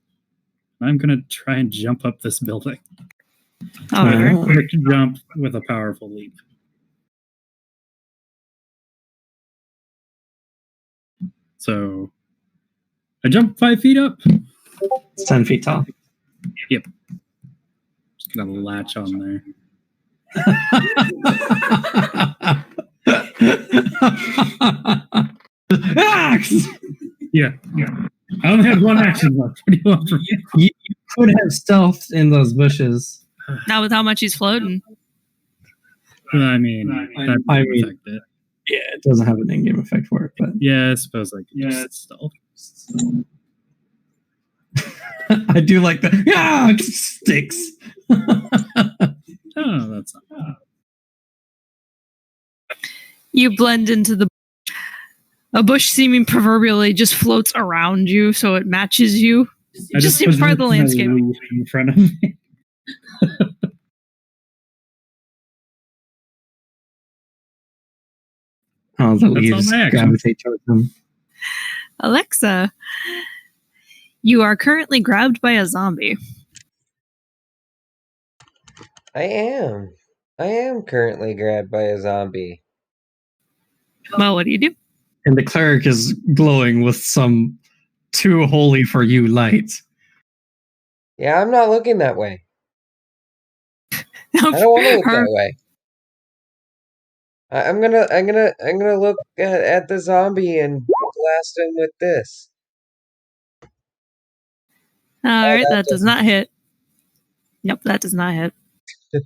I'm gonna try and jump up this building. All Uh, right. Quick jump with a powerful leap. So I jump 5 feet up. It's 10 feet tall. Just gonna latch on there. Axe! Yeah. I only have one action left. What do you want from me? You could have stealthed in those bushes. Not with how much he's floating. I mean, that I would mean- affect it. Yeah, it doesn't have an in-game effect for it, but Yeah, I suppose I could just stealth. I do like the sticks. Oh, that's not bad. You blend into the. A bush seeming proverbially just floats around you, so it matches you. It just seems part of the landscape. In front of me. Oh, the That's all leaves my action. gravitate towards them. Alexa, you are currently grabbed by a zombie. I am. I am currently grabbed by a zombie. Well, what do you do? And the cleric is glowing with some too holy for you light. Yeah, I'm not looking that way. I don't want to look that way. I'm gonna look at the zombie and blast him with this. All right, that does not hit. Nope, that does not hit. You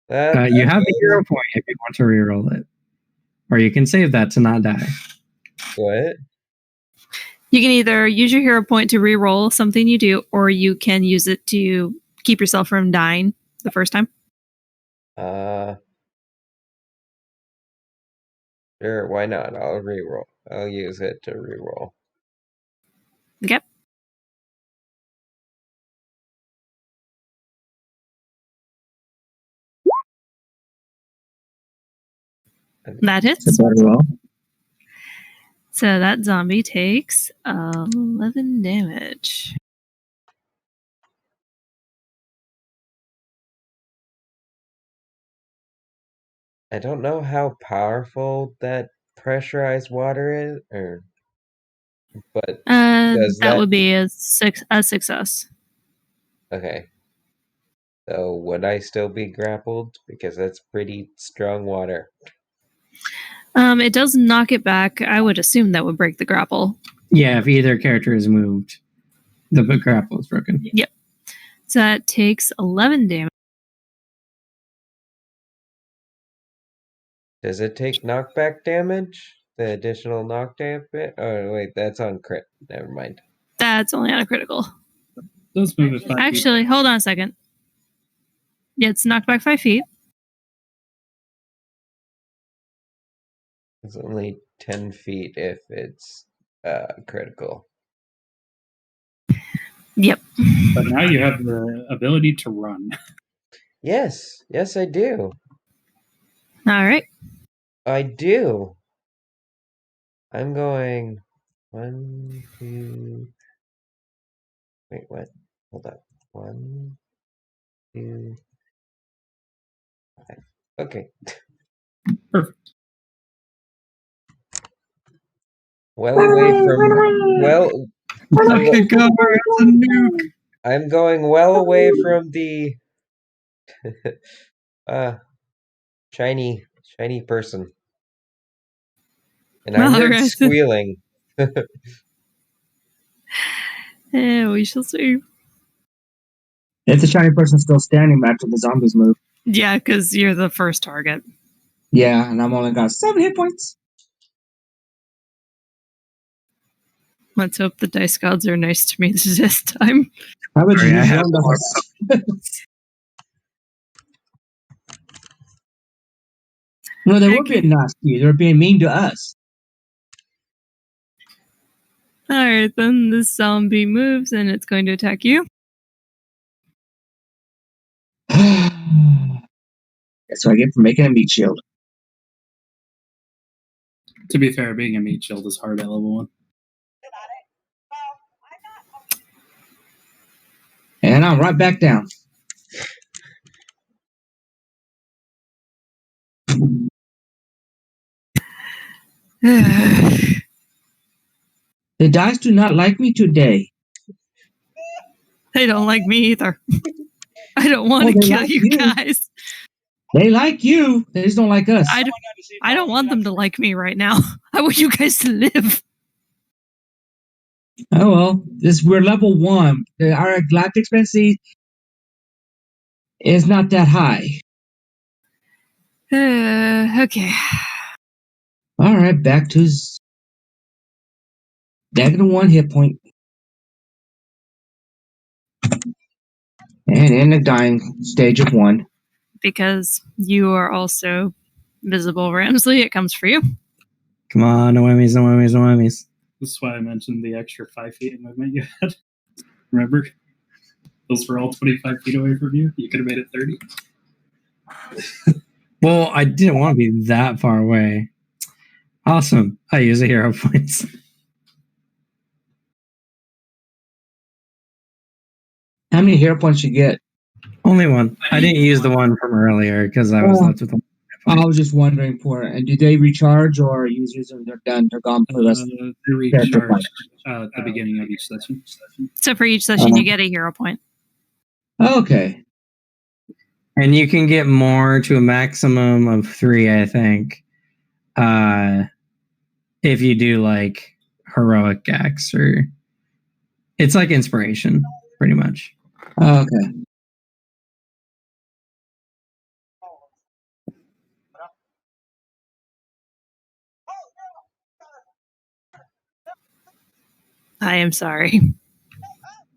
have the hero point if you want to reroll it, or you can save that to not die. What? You can either use your hero point to re-roll something you do, or you can use it to keep yourself from dying the first time. Sure, why not? I'll reroll. I'll use it to reroll. Okay. That hits. It's very well. So that zombie takes 11 damage. I don't know how powerful that pressurized water is, but does That would be a success. Okay. So would I still be grappled? Because that's pretty strong water. It does knock it back. I would assume that would break the grapple. Yeah, if either character is moved, the grapple is broken. Yep. So that takes 11 damage. Does it take knockback damage? The additional knock damage? Oh wait, that's on crit. Never mind. That's only on a critical. Those move at 5 feet. Actually, hold on a second. Yeah, it's knocked back 5 feet. It's only 10 feet if it's critical. Yep. But now you have the ability to run. Yes, I do. All right. I do. I'm going 1, 2. Wait, what? Hold up. 1, 2, 5. Okay. Perfect. Well away from Okay, go. It's a nuke. I'm going well away from the shiny person. And I heard Alright. squealing. Yeah, we shall see. If the shiny person's still standing after the zombies move. Yeah, because you're the first target. Yeah, and I'm only got 7 hit points. Let's hope the dice gods are nice to me this time. How would you Sorry, I use have your own dice? No, they were being nasty. They were being mean to us. Alright, then this zombie moves and it's going to attack you. That's what I get for making a meat shield. To be fair, being a meat shield is hard at level 1. And I'm right back down. The dice do not like me today. They don't like me either. I don't want to they kill like you you. guys. They like you. They just don't like us. I don't want them to like me right now. I want you guys to live. Oh well, we're level 1. Our galactic expense is not that high. Okay. All right, back to -1 hit point, and in the dying stage of 1. Because you are also visible, Ramsley. It comes for you. Come on, no whammies, no whammies, no whammies. This is why I mentioned the extra 5 feet of movement you had. Remember? Those were all 25 feet away from you. You could have made it 30. Well, I didn't want to be that far away. Awesome. I use a hero points. How many hero points you get? Only one. I didn't use the one from earlier because I was left with one. I was just wondering for it. And do they recharge, or are you using they're done? They're gone for the rest. They recharge at the beginning of each session. So for each session, you get a hero point. Okay. And you can get more to a maximum of 3, I think. If you do like heroic acts, or it's like inspiration pretty much. Okay. I am sorry.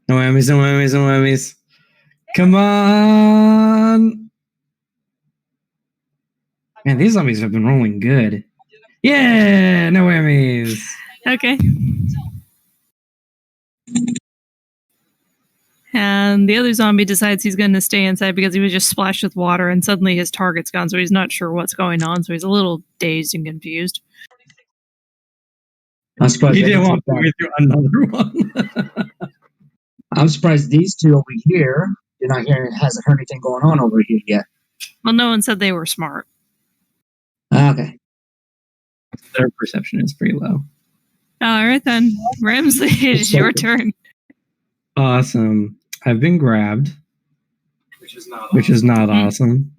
No whammies, no whammies, no whammies. Come on! Man, these zombies have been rolling good. Yeah, no whammies. Okay. And the other zombie decides he's going to stay inside because he was just splashed with water and suddenly his target's gone, so he's not sure what's going on, so he's a little dazed and confused. I'm surprised He they didn't didn't want to take me that. through another one. I'm surprised these two over here, you're not hearing, hasn't heard anything going on over here yet. Well, no one said they were smart. Okay. Their perception is pretty low. All right, then. Ramsley, it is your turn. Awesome. I've been grabbed, which is not awesome.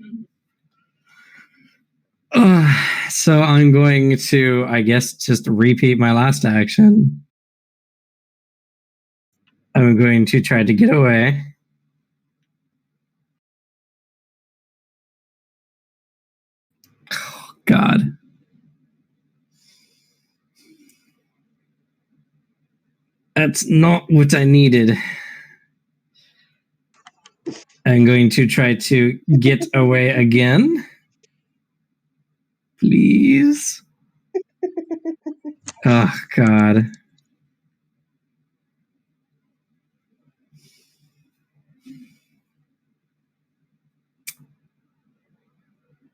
So I'm going to, I guess, just repeat my last action. I'm going to try to get away. Oh, God. That's not what I needed. I'm going to try to get away again. Please. Oh, God.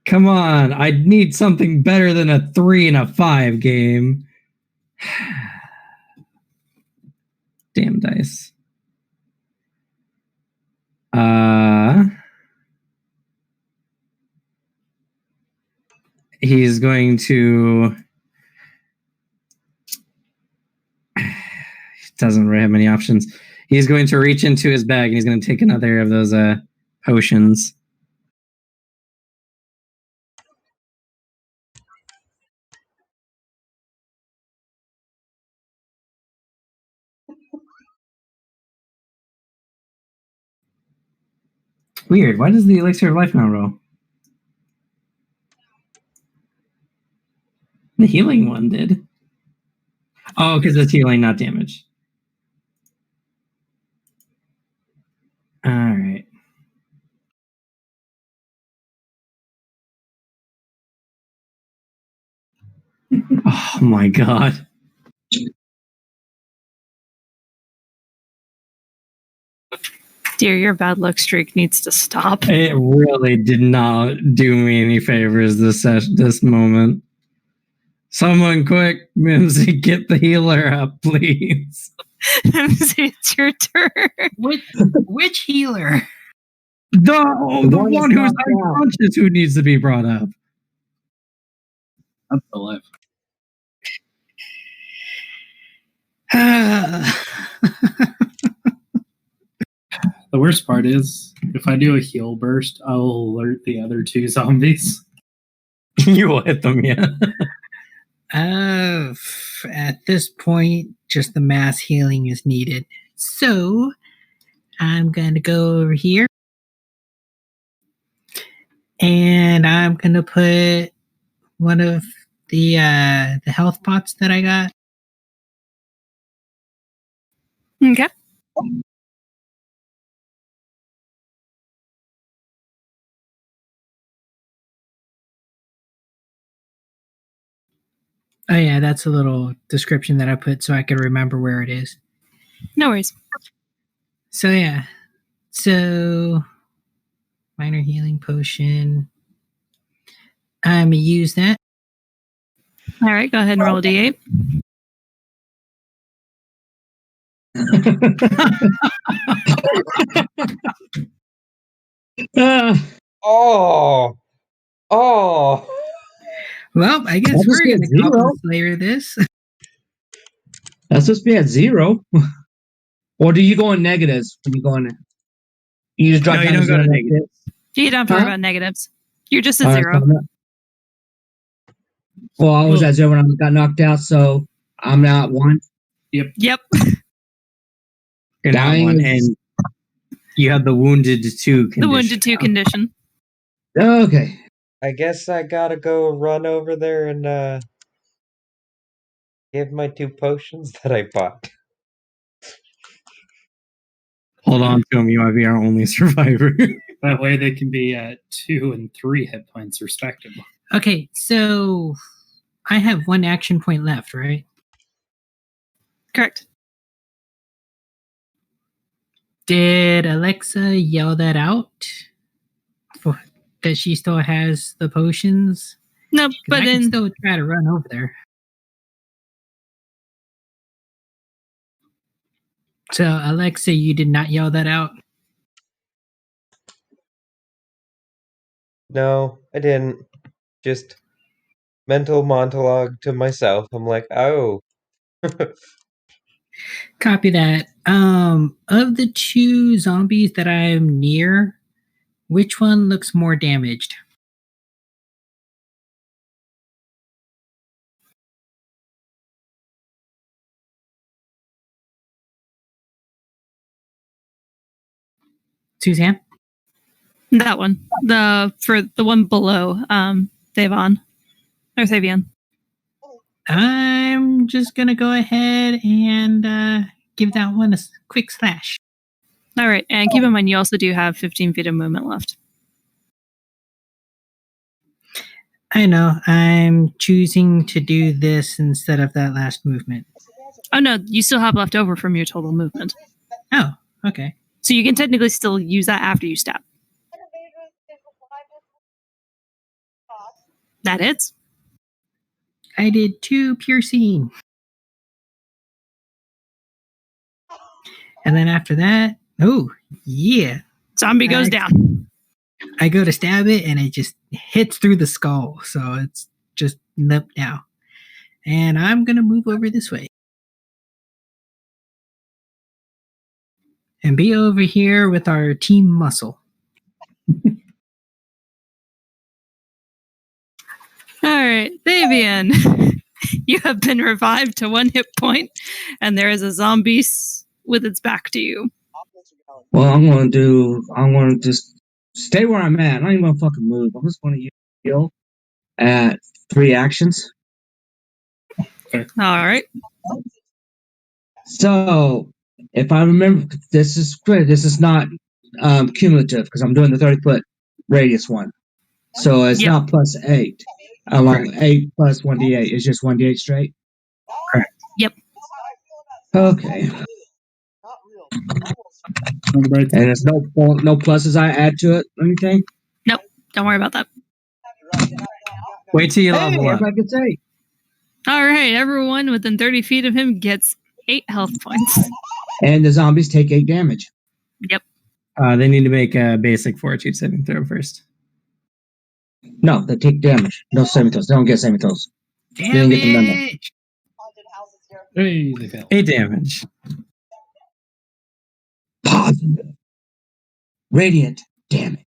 Come on. I need something better than a 3 and a 5 game. Damn dice. He's going to... He doesn't really have many options. He's going to reach into his bag and he's going to take another of those potions. Weird. Why does the elixir of life not roll? The healing one did. Oh, because it's healing, not damage. All right. Oh my God. Dear, your bad luck streak needs to stop. It really did not do me any favors this moment. Someone quick, Mimsy, get the healer up, please. It's your turn. Which healer? The one who's knocked out. unconscious who needs to be brought up. I'm still alive. The worst part is, if I do a heal burst, I'll alert the other two zombies. You will hit them, yeah. At this point, just the mass healing is needed. So I'm going to go over here. And I'm going to put one of the health pots that I got. Okay. Oh yeah, that's a little description that I put so I could remember where it is. No worries. So yeah. So minor healing potion. I'm gonna use that. All right, go ahead and roll a d8. Oh, oh. Well, I guess I'll just we're get gonna zero. Goblin Slayer this. That's supposed to be at 0. Or do you go in negatives when you go in? You just drop No, you down don't go to zero. negatives. You don't have to worry Huh? about negatives. You're just at All right, 0. so well, I was at 0 when I got knocked out, so I'm now at 1. Yep. You're not Dying one. is- And You have the wounded 2 condition. The wounded 2 condition. Okay. I guess I gotta go run over there and give my 2 potions that I bought. Hold on to him. You might be our only survivor. That way they can be at 2 and 3 hit points respectively. Okay, so I have 1 action point left, right? Correct. Did Alexa yell that out? That she still has the potions? No, 'Cause but I can then still try to run over there. So, Alexa, you did not yell that out? No, I didn't. Just mental monologue to myself. I'm like, oh. Copy that. Of the 2 zombies that I'm near, which one looks more damaged? Suzanne? that one. For the one below Thavon. Or Thavian. I'm just gonna go ahead and give that one a quick slash. All right, and keep in mind you also do have 15 feet of movement left. I know. I'm choosing to do this instead of that last movement. Oh no, you still have left over from your total movement. Oh, okay. So you can technically still use that after you stab. That hits. I did 2 piercing. And then after that, oh, yeah. Zombie goes down. I go to stab it and it just hits through the skull. So it's just limp now. And I'm going to move over this way. And be over here with our team muscle. All right, Thavian. You have been revived to 1 hit point, and there is a zombie with its back to you. Well, I'm gonna just stay where I'm at. I'm not even gonna fucking move. I'm just gonna use heal at 3 actions. All right. So, if I remember, this is good. This is not cumulative because I'm doing the 30-foot radius one. So it's Yep. not plus 8. Like 8 plus 1d8 is just 1d8 straight. Correct. Yep. Okay. Right. And there's no pluses I add to it or anything. Nope. Don't worry about that. Wait till you Hey, level up. everybody gets 8. All right. Everyone within 30 feet of him gets 8 health points. And the zombies take 8 damage. Yep. They need to make a basic fortitude saving throw first. No, they take damage. No saving throws. They don't get saving throws. didn't get the memo. Damage! Hey, they failed. 8 damage. Positive. Radiant damage.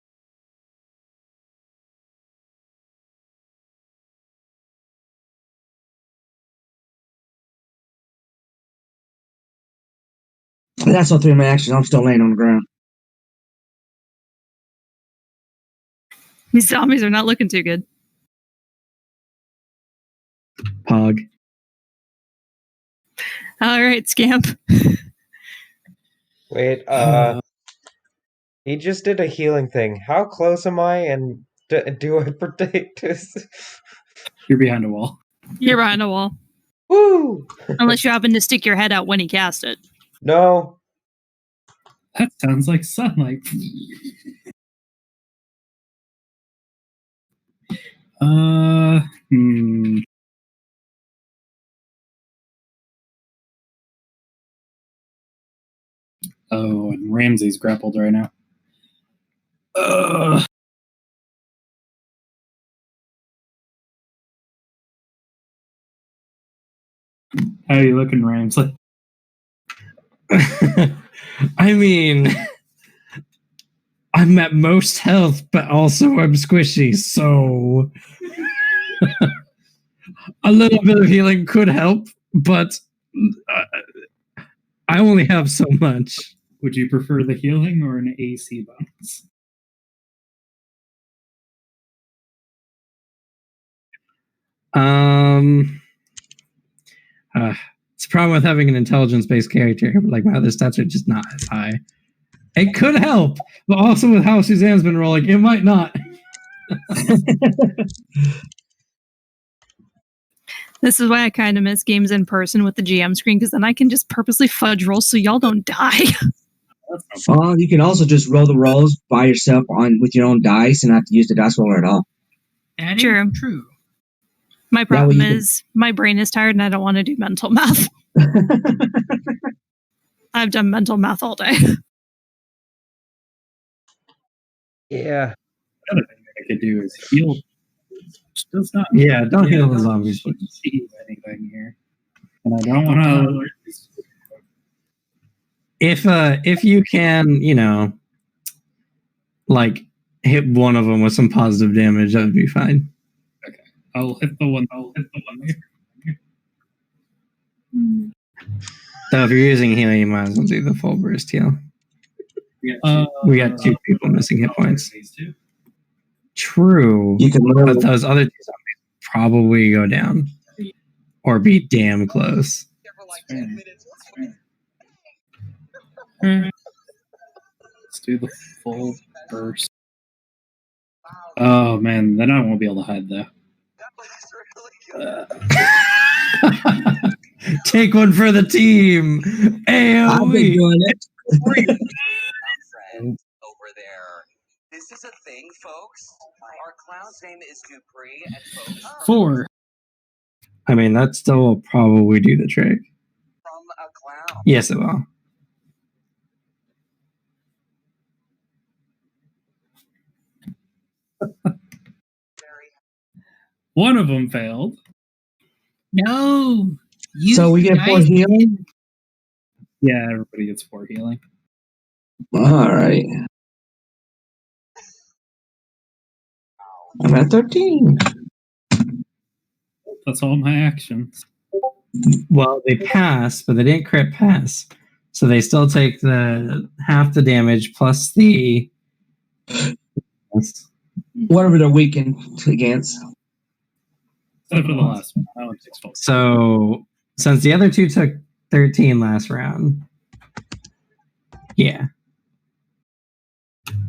That's all 3 of my actions. I'm still laying on the ground. These zombies are not looking too good. Pog. All right, Scamp. Wait, he just did a healing thing. How close am I, and do I protect this? You're behind a wall. You're behind a wall. Woo! Unless you happen to stick your head out when he cast it. No. That sounds like sunlight. Hmm. Oh, and Ramsey's grappled right now. How are you looking, Ramsey? I mean, I'm at most health, but also I'm squishy, so a little bit of healing could help, but I only have so much. Would you prefer the healing or an AC bonus? It's a problem with having an intelligence-based character. Like, my other stats are just not as high. It could help, but also with how Suzanne's been rolling, it might not. This is why I kind of miss games in person with the GM screen, because then I can just purposely fudge rolls so y'all don't die. You can also just roll the rolls by yourself with your own dice and not have to use the dice roller at all. That is True. true. My problem is my brain is tired and I don't want to do mental math. I've done mental math all day. Yeah. The other thing I could do is heal. Which does not. Yeah, don't heal the zombies. See anything here, and I don't want to alert these. If you can, like hit one of them with some positive damage, that would be fine. Okay, I'll hit the one there. So if you're using healing, you might as well do the full burst heal. We got 2 people missing hit points. True, You can but those other 2 zombies probably go down or be damn close. Let's do the full burst. Oh man, then I won't be able to hide though. Take one for the team. I've been doing it. Over there. This is a thing, folks. Our clown's name is Dupree, and folks 4. I mean, that still will probably do the trick. from a clown. Yes, it will. One of them failed. No. So we get 4 healing? Yeah, everybody gets 4 healing. All right. I'm at 13. That's all my actions. Well, they pass, but they didn't crit pass. So they still take the half the damage plus the Whatever they're weakened against. Except for the last one. That one takes full. So since the other 2 took 13 last round, yeah.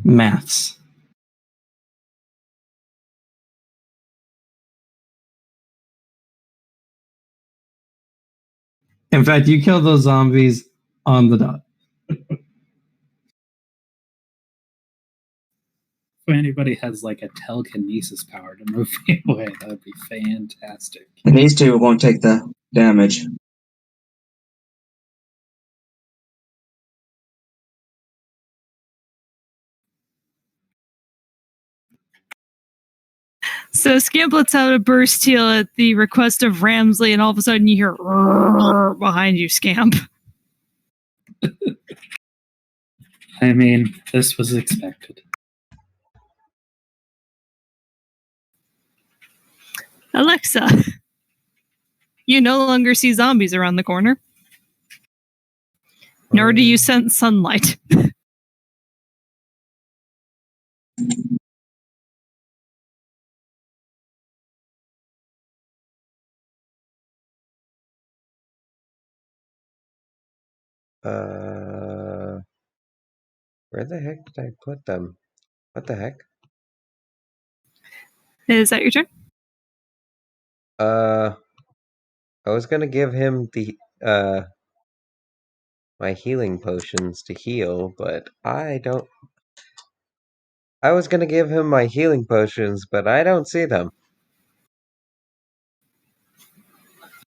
Maths. In fact, you killed those zombies on the dot. If anybody has like a telekinesis power to move me away, that would be fantastic. And these 2 won't take the damage. So Scamp lets out a burst heal at the request of Ramsley, and all of a sudden you hear behind you, Scamp. I mean, this was expected. Alexa, you no longer see zombies around the corner. Nor do you sense sunlight. Where the heck did I put them? What the heck? Is that your turn? I was gonna give him the my healing potions to heal, but I don't. I was gonna give him my healing potions, but I don't see them.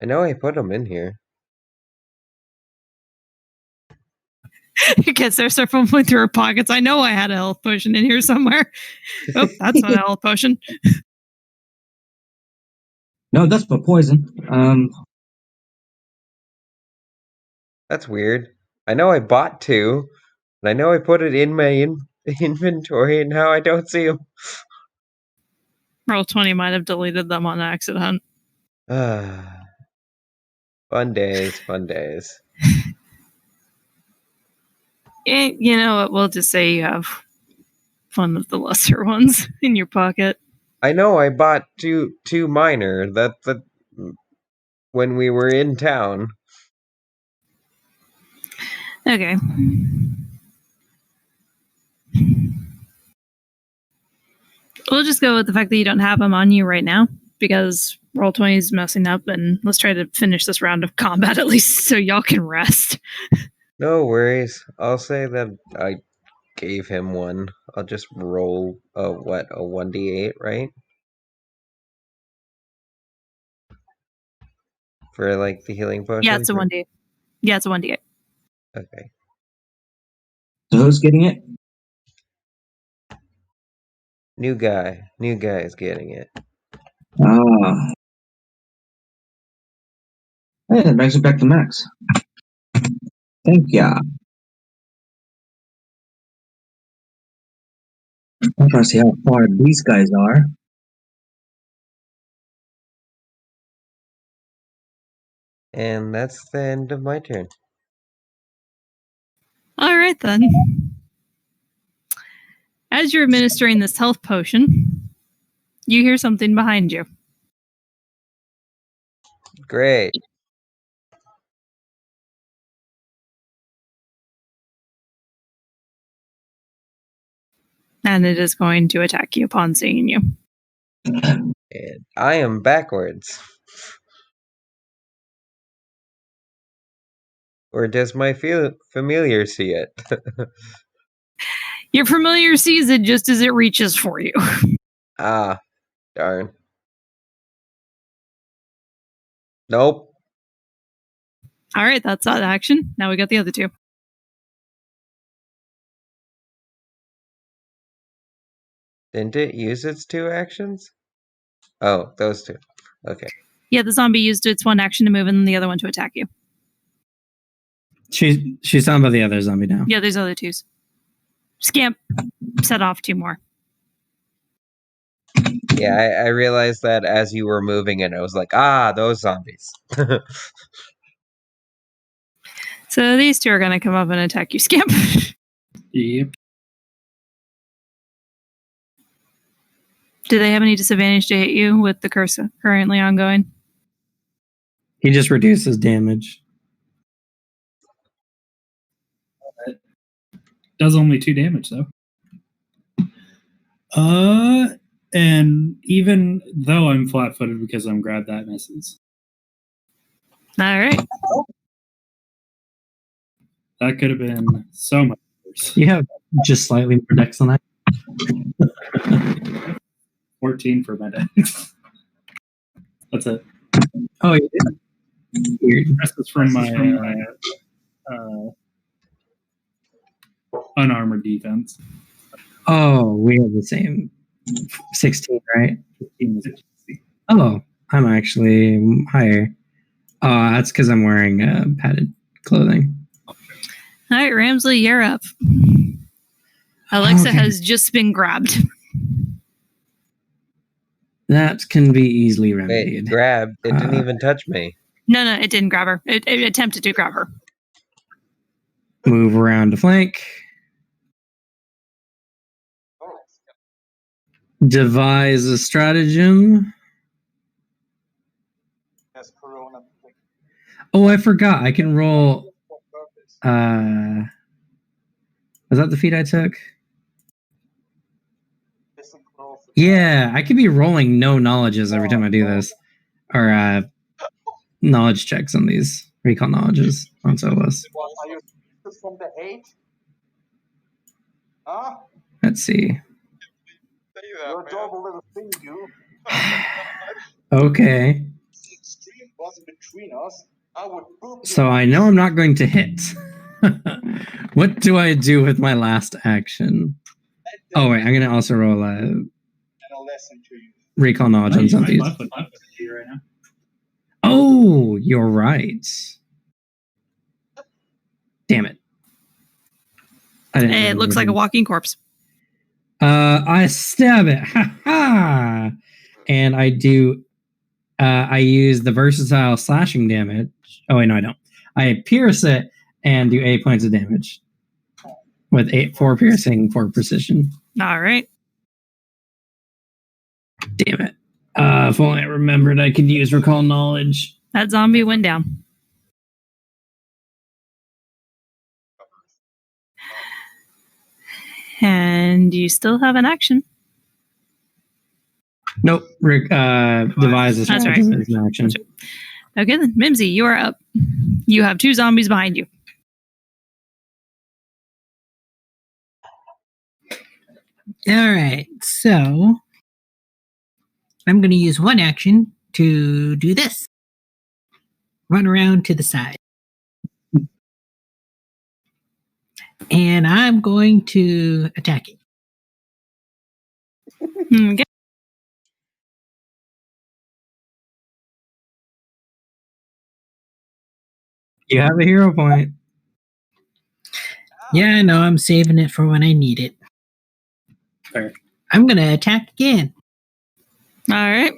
I know I put them in here. You guess they're fumbling through her pockets. I know I had a health potion in here somewhere. Oh, that's not a health potion. No, that's for poison. That's weird. I know I bought 2, and I know I put it in my inventory, and now I don't see them. Roll20 might have deleted them on accident. Fun days, fun days. You know what? We'll just say you have one of the lesser ones in your pocket. I know I bought two minor that when we were in town. Okay. We'll just go with the fact that you don't have them on you right now, because Roll20 is messing up, and let's try to finish this round of combat at least so y'all can rest. No worries. I'll say that I gave him one. I'll just roll a 1d8, right? For like the healing potion. Yeah, it's a 1d8. Yeah, it's a 1d8. Okay. So who's getting it? New guy is getting it. Ah. Hey, that brings it back to Max. Thank ya. I'm trying to see how far these guys are. And that's the end of my turn. All right, then. As you're administering this health potion, you hear something behind you. Great. And it is going to attack you upon seeing you. And I am backwards. Or does my familiar see it? Your familiar sees it just as it reaches for you. Ah, darn. Nope. All right, that's that action. Now we got the other two. Didn't it use its 2 actions? Oh, those 2. Okay. Yeah, the zombie used its one action to move and then the other one to attack you. She's talking about the other zombie now. Yeah, there's other twos. Scamp set off 2 more. Yeah, I realized that as you were moving and I was like, those zombies. So these 2 are going to come up and attack you, Scamp. Yep. Do they have any disadvantage to hit you with the curse currently ongoing? He just reduces damage. Does only 2 damage though. And even though I'm flat-footed because I'm grabbed, that misses. All right. That could have been so much worse. You have just slightly more dex than I. 14 for my dex. That's it. Oh, yeah. Weird. The rest is from my unarmored defense. Oh, we have the same 16, right? 15 is Oh, I'm actually higher. That's because I'm wearing padded clothing. All right, Ramsley, you're up. Alexa Okay. has just been grabbed. That can be easily Wait, remedied. grab. It didn't even touch me. No, it didn't grab her. It attempted to grab her. Move around to flank. Devise a stratagem. Oh, I forgot. I can roll. Was that the feat I took? Yeah, I could be rolling no knowledges every time I do this. Or knowledge checks on these. Recall knowledges on solos. From the 8? Let's see. Your dog will thing you. Okay. The extreme wasn't between us. I would boop So I know I'm not going to hit. What do I do with my last action? Oh, wait. I'm going to also roll a lesson to you. recall knowledge on some of these. right now. Oh, you're right. Damn it. It looks like a walking corpse. I stab it. Ha ha! And I do. I use the versatile slashing damage. Oh wait, no, I don't. I pierce it and do 8 points of damage. with 4 piercing, 4 precision. All right. Damn it. If only I remembered I could use recall knowledge. That zombie went down. And you still have an action. Nope. Devise a That's right. stratagem as an action. That's right. Okay, then. Mimsy, you are up. You have 2 zombies behind you. All right, so I'm going to use one action to do this. Run around to the side. And I'm going to attack it. Okay. You have a hero point. Yeah, no, I'm saving it for when I need it. Fair. I'm going to attack again. All right.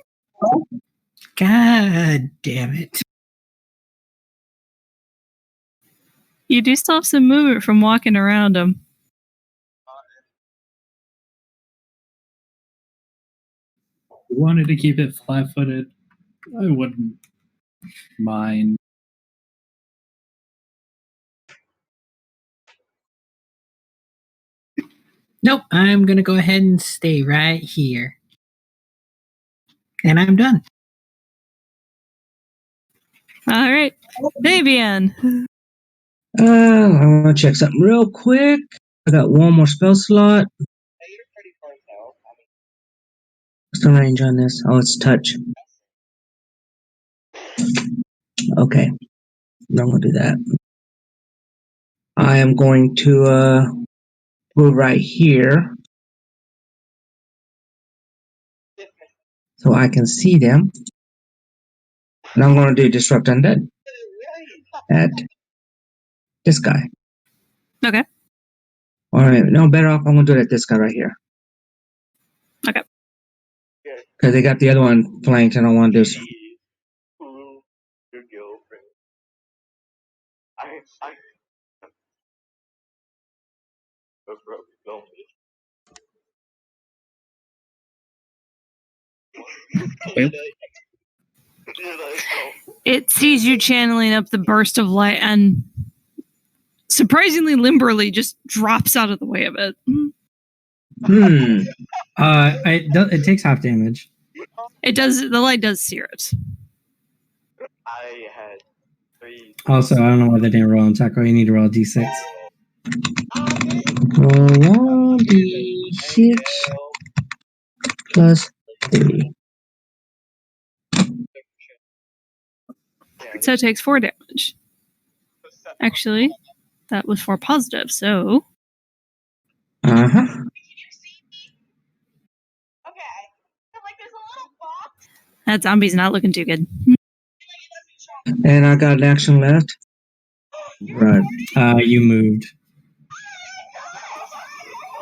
God damn it. You do still have some movement from walking around them. If you wanted to keep it flat-footed, I wouldn't mind. Nope, I'm going to go ahead and stay right here. And I'm done. All right. Fabian. I want to check something real quick. I got one more spell slot. What's the range on this? Oh, it's touch. Okay. I'm going to do that. I am going to move right here so I can see them. And I'm going to do Disrupt Undead at this guy. Okay. All right. No, better off. I'm going to do it at this guy right here. Okay. Because they got the other one flanked and I want to do some. Your girlfriend. I. That's probably lonely. Well, It sees you channeling up the burst of light and surprisingly limberly just drops out of the way of it. It takes half damage. It does. The light does sear it. I had 3. Also, I don't know why they didn't roll on tackle. You need to roll a d6. Roll 1d6 plus 3. So it takes 4 damage. Actually, that was 4 positive. So Uh-huh. that zombie's not looking too good. And I got an action left. Right. You moved.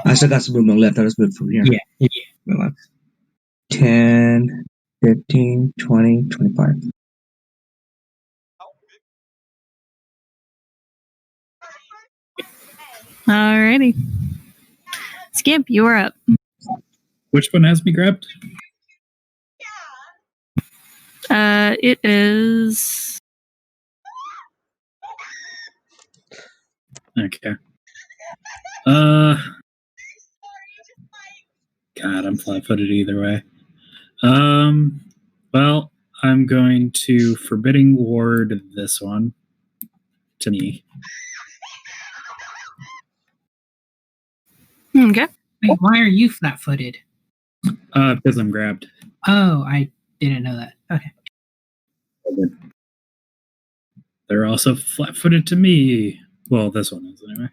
I still got some movement left. I was moved from here. Yeah. Well, 10, 15, 20, 25. Alrighty. Skimp, you are up. which one has me grabbed? It is. Okay. God, I'm flat-footed either way. Well, I'm going to Forbidding Ward this one to me. Okay. Wait, why are you flat-footed? Because I'm grabbed. Oh, I didn't know that. Okay. They're also flat-footed to me. Well, this one is anyway.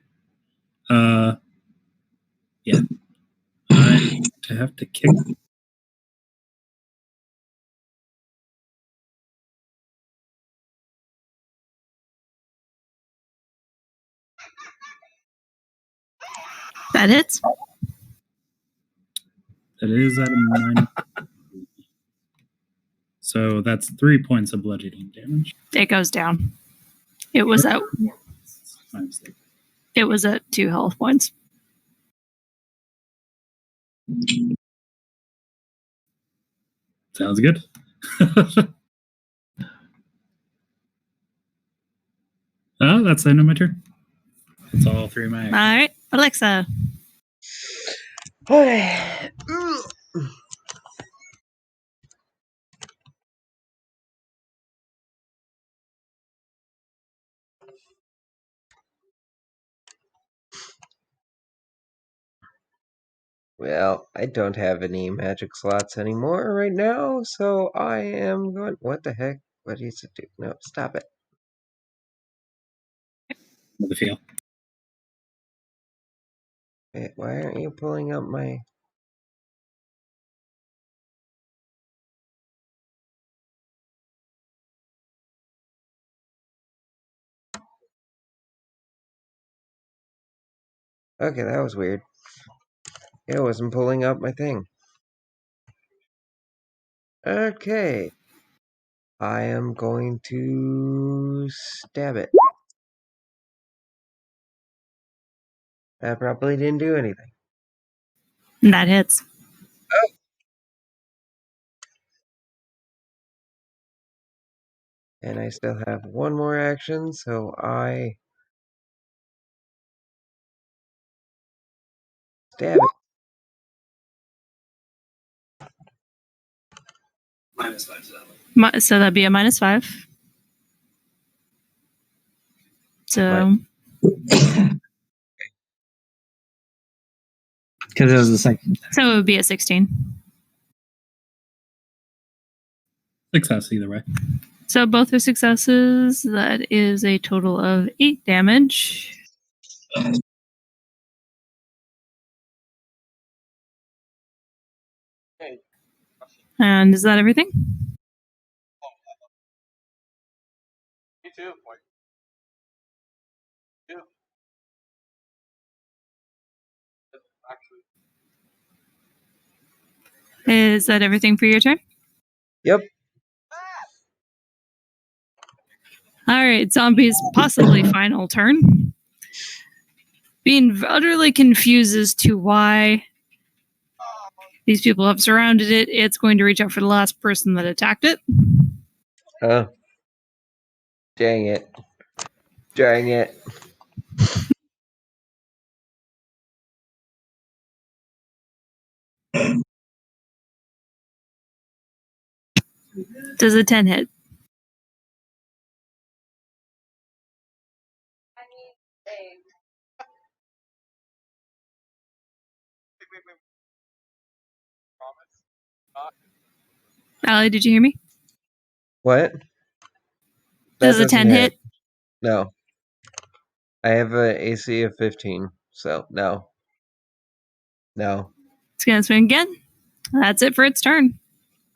Yeah. I have to kick. That hits. That is at a 9. So that's 3 points of bludgeoning damage. It goes down. It was at. My mistake. It was at 2 health points. Sounds good. Oh, that's the end of my turn. That's all 3 of my actions. All right, Alexa. Okay. Well, I don't have any magic slots anymore right now, so I am going. What the heck? What is it do? No, stop it. With the feel. Wait, why aren't you pulling up my. Okay, that was weird. It wasn't pulling up my thing. Okay. I am going to stab it. That probably didn't do anything. That hits. And I still have one more action, so I stab it. So that'd be a -5. So Because it was the second. it would be a 16. Success either way. So both are successes. That is a total of 8 damage. And is that everything? Me too. Actually, Is that everything for your turn? Yep. All right, zombies, possibly final turn. Being utterly confused as to why these people have surrounded it, it's going to reach out for the last person that attacked it. Oh. Dang it. Dang it. Does a 10 hit? wait. Promise. Allie, did you hear me? What? Does a doesn't 10 hit? No. I have an AC of 15, so no. No. It's going to swing again. That's it for its turn.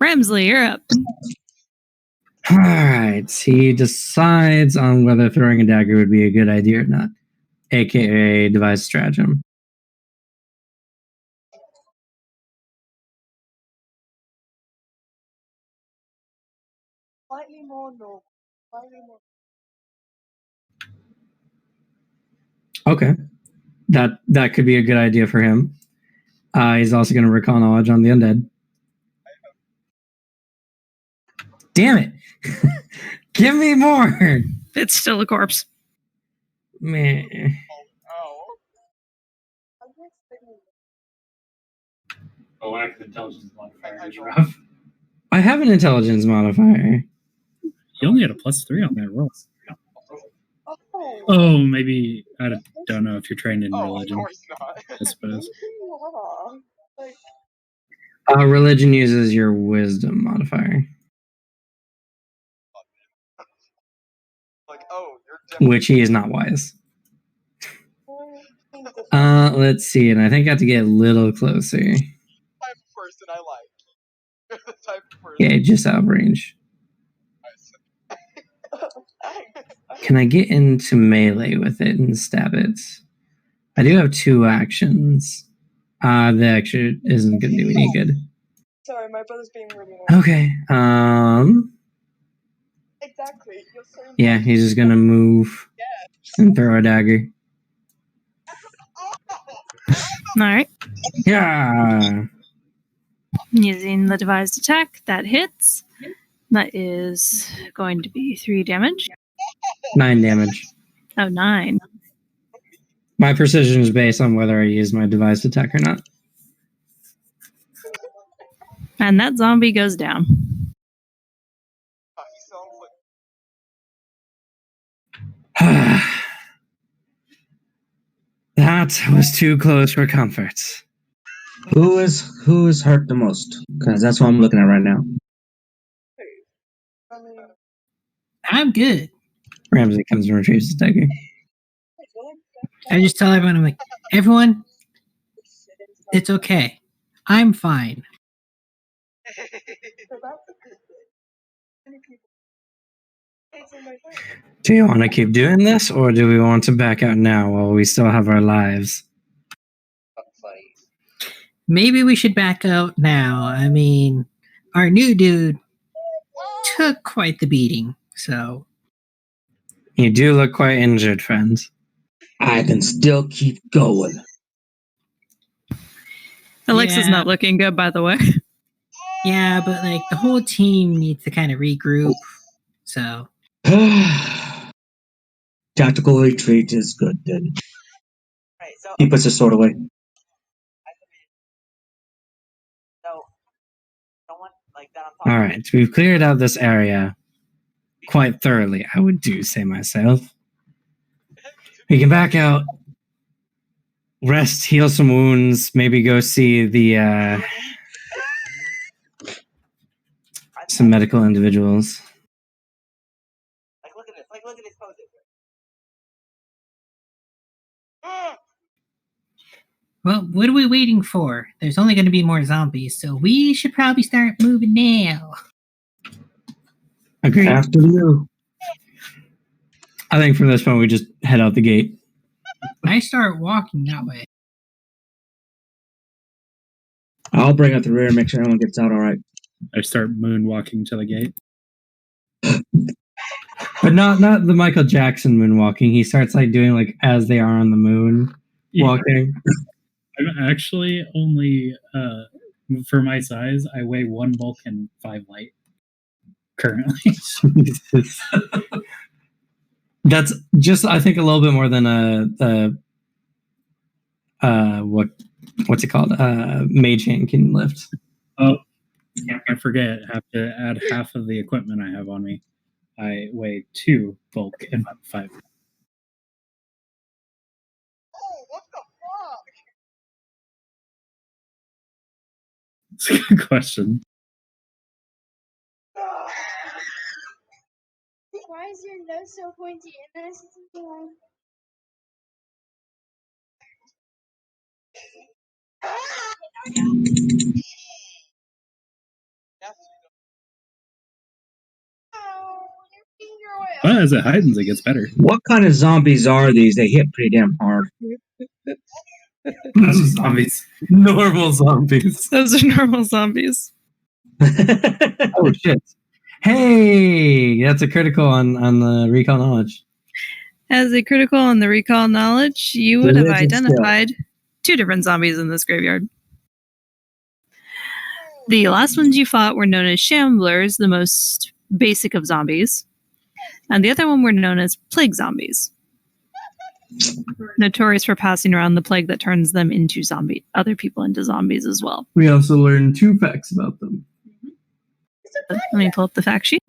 Ramsley, you're up. All right. He decides on whether throwing a dagger would be a good idea or not, aka devise stratagem. Slightly more normal. Slightly more. Okay, that could be a good idea for him. He's also going to recall knowledge on the undead. Damn it! Give me more, It's still a corpse. man. Oh. Oh, lack of intelligence modifier is rough. I have an intelligence modifier. You only had a +3 on that roll. Oh. Oh, maybe I don't know if you're trained in Oh, religion. of course not. I suppose. Like, Religion uses your wisdom modifier, Like, oh, you're definitely. which he is not wise. Let's see, and I think I have to get a little closer. The type of person I like. You're the type of person. Yeah, just out of range. Can I get into melee with it and stab it? I do have 2 actions. That actually isn't going to do any good. sorry, my brother's being really annoying. Okay. Exactly. You're so Yeah, he's just gonna move and throw a dagger. All right. Yeah. Using the devised attack, that hits. That is going to be 3 damage. 9 damage. Oh, 9. My precision is based on whether I use my devised attack or not. And that zombie goes down. That was too close for comfort. Who is hurt the most? Because that's what I'm looking at right now. I'm good. Ramsey comes and retrieves his dagger. I just tell everyone, I'm like, everyone, it's okay. I'm fine. Do you want to keep doing this, or do we want to back out now while we still have our lives? Maybe we should back out now. I mean, our new dude took quite the beating, so. You do look quite injured, friends. I can still keep going. Alexa's Yeah. not looking good, by the way. Yeah, but like the whole team needs to kind of regroup, so. Tactical retreat is good then. Right, so He puts his sword away. so someone like that I'm talking All right, we've cleared out this area quite thoroughly, I would do say myself. We can back out, rest, heal some wounds, maybe go see the some medical individuals. like look at this poses. Well, what are we waiting for? There's only going to be more zombies, so we should probably start moving now. Agreed. After you. I think from this point we just head out the gate. I start walking that way. I'll bring up the rear and make sure everyone gets out all right. I start moonwalking to the gate. But not the Michael Jackson moonwalking. He starts like doing like as they are on the moon walking. I'm actually only for my size, I weigh 1 bulk and 5 light currently. That's just I think a little bit more than what's it called? Mage hand can lift. Oh, I forget. I have to add half of the equipment I have on me. I weigh 2 bulk and 5. Oh, what the fuck? It's a good question. Why is your nose so pointy and this is so Well, as it heightens, it gets better. What kind of zombies are these? They hit pretty damn hard. Zombies. Normal zombies. Those are normal zombies. Oh shit. Hey, that's a critical on the recall knowledge. As a critical on the recall knowledge, you would have Religion skill. identified 2 different zombies in this graveyard. The last ones you fought were known as Shamblers, the most basic of zombies. And the other one were known as Plague Zombies. Notorious for passing around the plague that turns them into other people into zombies as well. We also learned 2 facts about them. Let me pull up the fact sheet.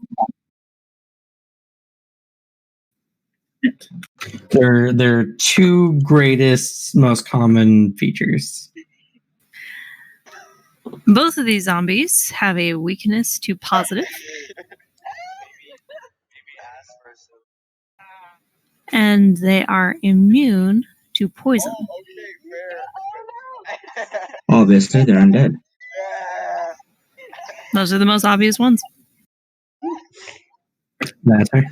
They're 2 greatest, most common features. Both of these zombies have a weakness to positive, and they are immune to poison. Obviously, they're undead. Those are the most obvious ones. That's right.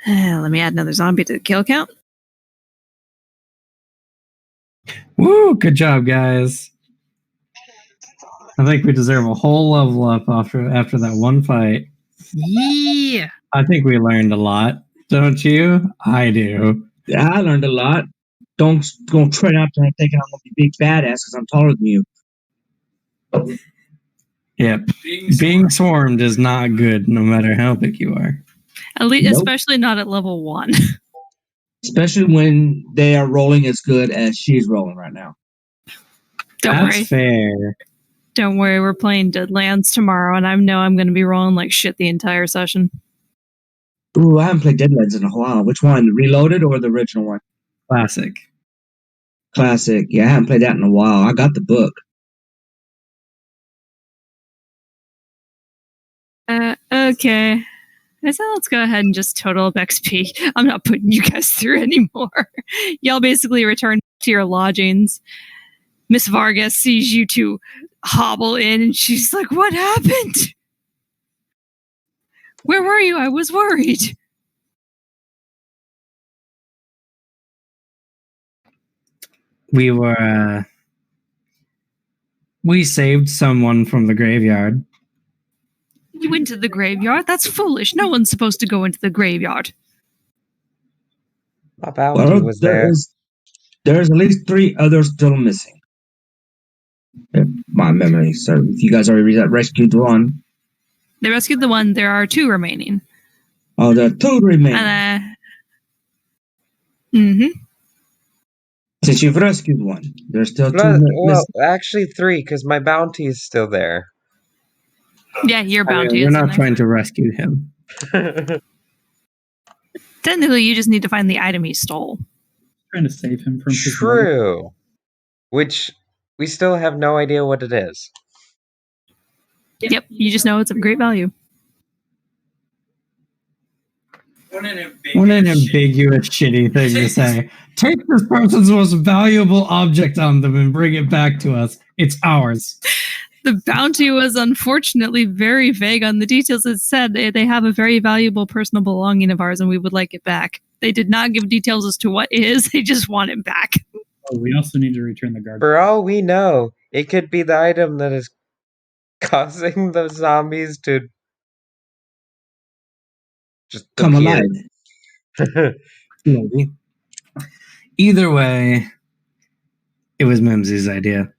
Let me add another zombie to the kill count. Woo! Good job, guys. I think we deserve a whole level up after that one fight. Yeah. I think we learned a lot. Don't you? I do. Yeah, I learned a lot. Don't tread out there thinking I'm gonna be big badass because I'm taller than you. Yep. Being swarmed is not good, no matter how big you are. At least, Nope. especially not at level 1. Especially when they are rolling as good as she's rolling right now. Don't That's worry. fair. Don't worry. We're playing Deadlands tomorrow, and I know I'm going to be rolling like shit the entire session. Ooh, I haven't played Deadlands in a while. Which one? The Reloaded or the original one? Classic. Classic. Yeah, I haven't played that in a while. I got the book. Okay. I said let's go ahead and just total up XP. I'm not putting you guys through anymore. Y'all basically return to your lodgings. Miss Vargas sees you two hobble in, and she's like, "What happened? Where were you? I was worried." We were. We saved someone from the graveyard. You went to the graveyard? That's foolish. No one's supposed to go into the graveyard. My bounty was there. There's at least 3 others still missing. If my memory serves. If you guys already rescued one. They rescued the one. There are 2 remaining. Oh, there are 2 remaining. Since you've rescued one, there's still 2 Well, missing. actually 3, because my bounty is still there. Yeah, your bounty We're is not in there. trying to rescue him. Technically, you just need to find the item he stole. Trying to save him from his life. True. Which we still have no idea what it is. Yep, you just know it's of great value. What an ambiguous, shitty thing to say. Take this person's most valuable object on them and bring it back to us. It's ours. The bounty was unfortunately very vague on the details. It said they have a very valuable personal belonging of ours and we would like it back. They did not give details as to what it is. They just want it back. Oh, we also need to return the guard. For all we know, it could be the item that is causing the zombies to just Come appear. alive. Maybe. Either way, it was Mimsy's idea.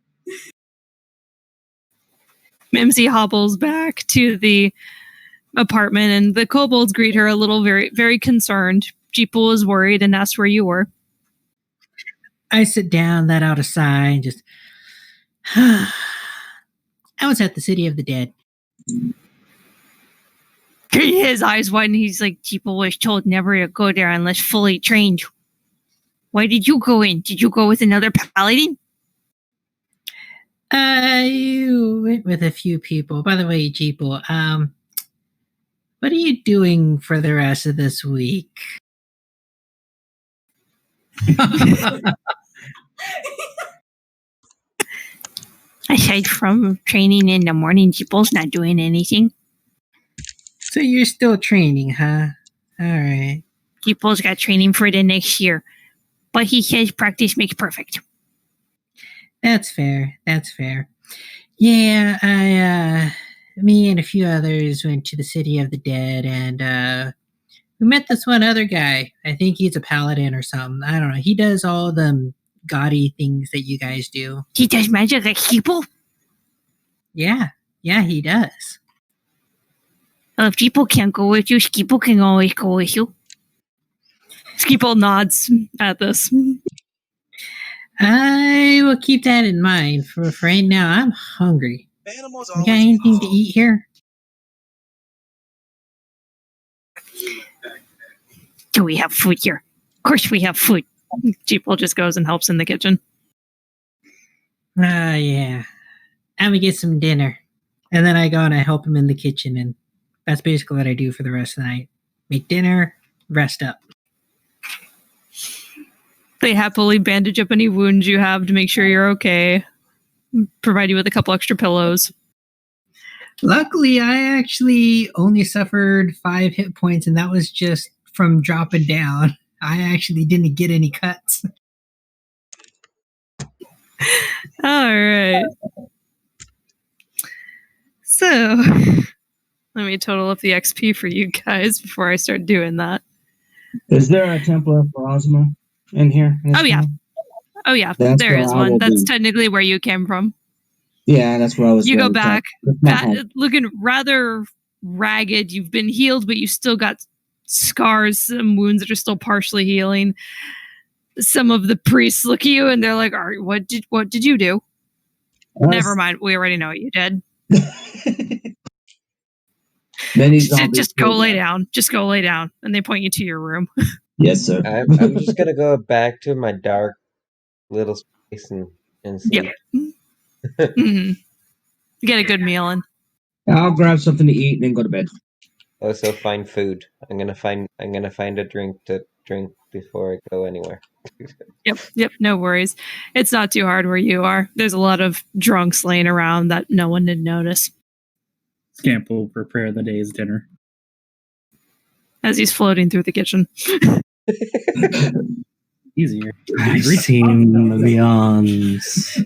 Mimsy hobbles back to the apartment and the kobolds greet her a little very, very concerned. Jeeple is worried and asks where you were. I sit down, let out a sigh, and just. I was at the City of the Dead. His eyes widen. He's like, Jeeple was told never to go there unless fully trained. Why did you go in? Did you go with another paladin? I went with a few people. By the way, Jeeple, what are you doing for the rest of this week? Aside from training in the morning, Jeeple's not doing anything. So you're still training, huh? All right. Jeeple's got training for the next year. But he says practice makes perfect. That's fair. That's fair. Yeah, me and a few others went to the City of the Dead, and we met this one other guy. I think he's a paladin or something. I don't know. He does all the gaudy things that you guys do. He does magic like Jeeple? Yeah, he does. Well, if Jeeple can't go with you, Skeeple can always go with you. Skeeple nods at this. I will keep that in mind. For right now, I'm hungry. Animals You got anything to eat here? Do we have food here? Of course we have food. Jeeple just goes and helps in the kitchen. Yeah. I'm gonna get some dinner. And then I go and I help him in the kitchen, and that's basically what I do for the rest of the night. Make dinner, rest up. They happily bandage up any wounds you have to make sure you're okay. Provide you with a couple extra pillows. Luckily, I actually only suffered 5 hit points, and that was just from dropping down. I actually didn't get any cuts. All right. So, let me total up the XP for you guys before I start doing that. Is there a temple for Ozma in here? in this Oh, yeah. town? Oh, yeah. That's There where is I one. will That's be. technically where you came from. Yeah, that's where I was You go raised at. back, That's my home. looking rather ragged. You've been healed, but you still got scars, some wounds that are still partially healing. Some of the priests look at you and they're like, what did you do? Never mind. We already know what you did. Many zombies. Just go lay down. Just go lay down. And they point you to your room. Yes, sir. I'm just gonna go back to my dark little space and sleep. Yep. Get a good meal in. I'll grab something to eat and then go to bed. Also find food. I'm gonna find a drink to drink before I go anywhere. Yep, no worries. It's not too hard where you are. There's a lot of drunks laying around that no one did notice. Scamp will prepare the day's dinner. As he's floating through the kitchen. Easier. I've seen the beyonds.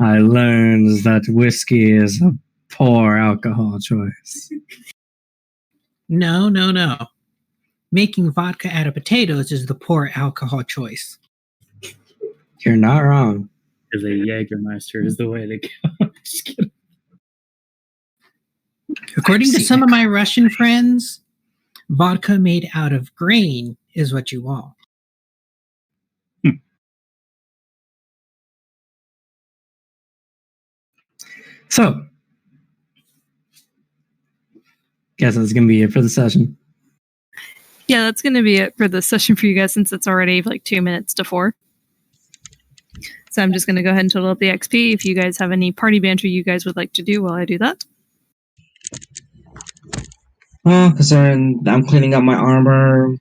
I learned that whiskey is a poor alcohol choice. No. Making vodka out of potatoes is the poor alcohol choice. You're not wrong. Because a Jägermeister is the way to go. Just kidding. According to some of my Russian friends, vodka made out of grain is what you want. So, guess that's gonna be it for the session. Yeah, that's going to be it for the session for you guys since it's already like 2 minutes to 4. So I'm just going to go ahead and total up the XP. If you guys have any party banter you guys would like to do while I do that. Well, concerning I'm cleaning up my armor,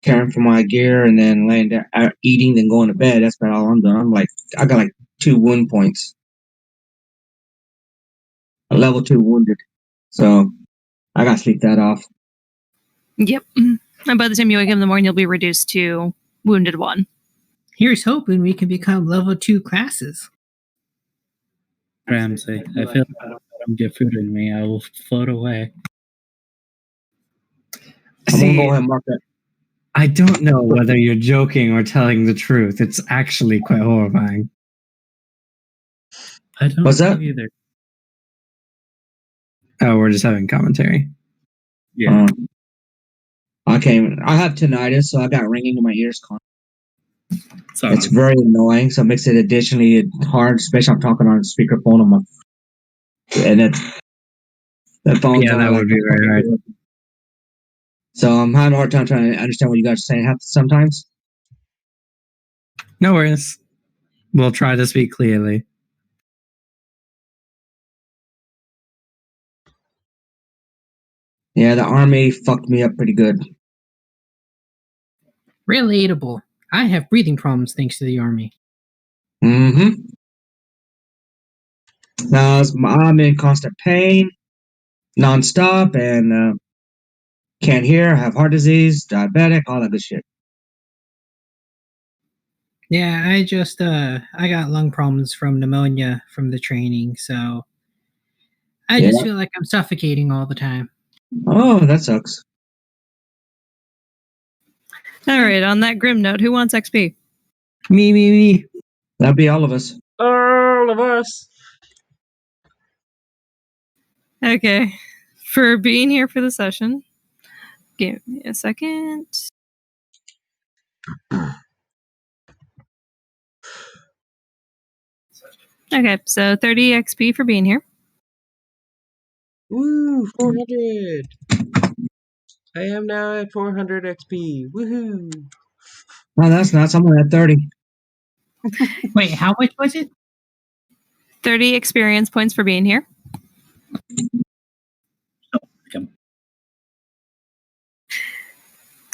caring for my gear, and then laying down, eating, then going to bed. That's about all I'm doing. I got like 2 wound points. A level 2 wounded. So I got to sleep that off. Yep. And by the time you wake up in the morning, you'll be reduced to Wounded 1. Here's hoping we can become level 2 classes. Ramsey, I feel like if I don't get food in me, I will float away. I'm going to go ahead and mark that. I don't know whether you're joking or telling the truth. It's actually quite horrifying. I don't What's know that? either. Oh, we're just having commentary. Yeah. I have tinnitus, so I got ringing in my ears. Sorry. It's very annoying, so it makes it additionally hard, especially I'm talking on a speakerphone on my, and that phone's Yeah, only that like would be very hard. So I'm having a hard time trying to understand what you guys are saying sometimes. No worries. We'll try to speak clearly. Yeah, the army fucked me up pretty good. Relatable. I have breathing problems thanks to the army. Mm-hmm. Now I'm in constant pain, nonstop, and can't hear, have heart disease, diabetic, all that good shit. Yeah, I just I got lung problems from pneumonia from the training, so I just feel like I'm suffocating all the time. Oh, that sucks. All right, on that grim note, who wants XP? Me. That'd be all of us. All of us. Okay. For being here for the session, give me a second. Okay, so 30 XP for being here. Woo, 400. I am now at 400 XP. Woohoo. Oh, that's nuts. I'm only at 30. Wait, how much was it? 30 experience points for being here.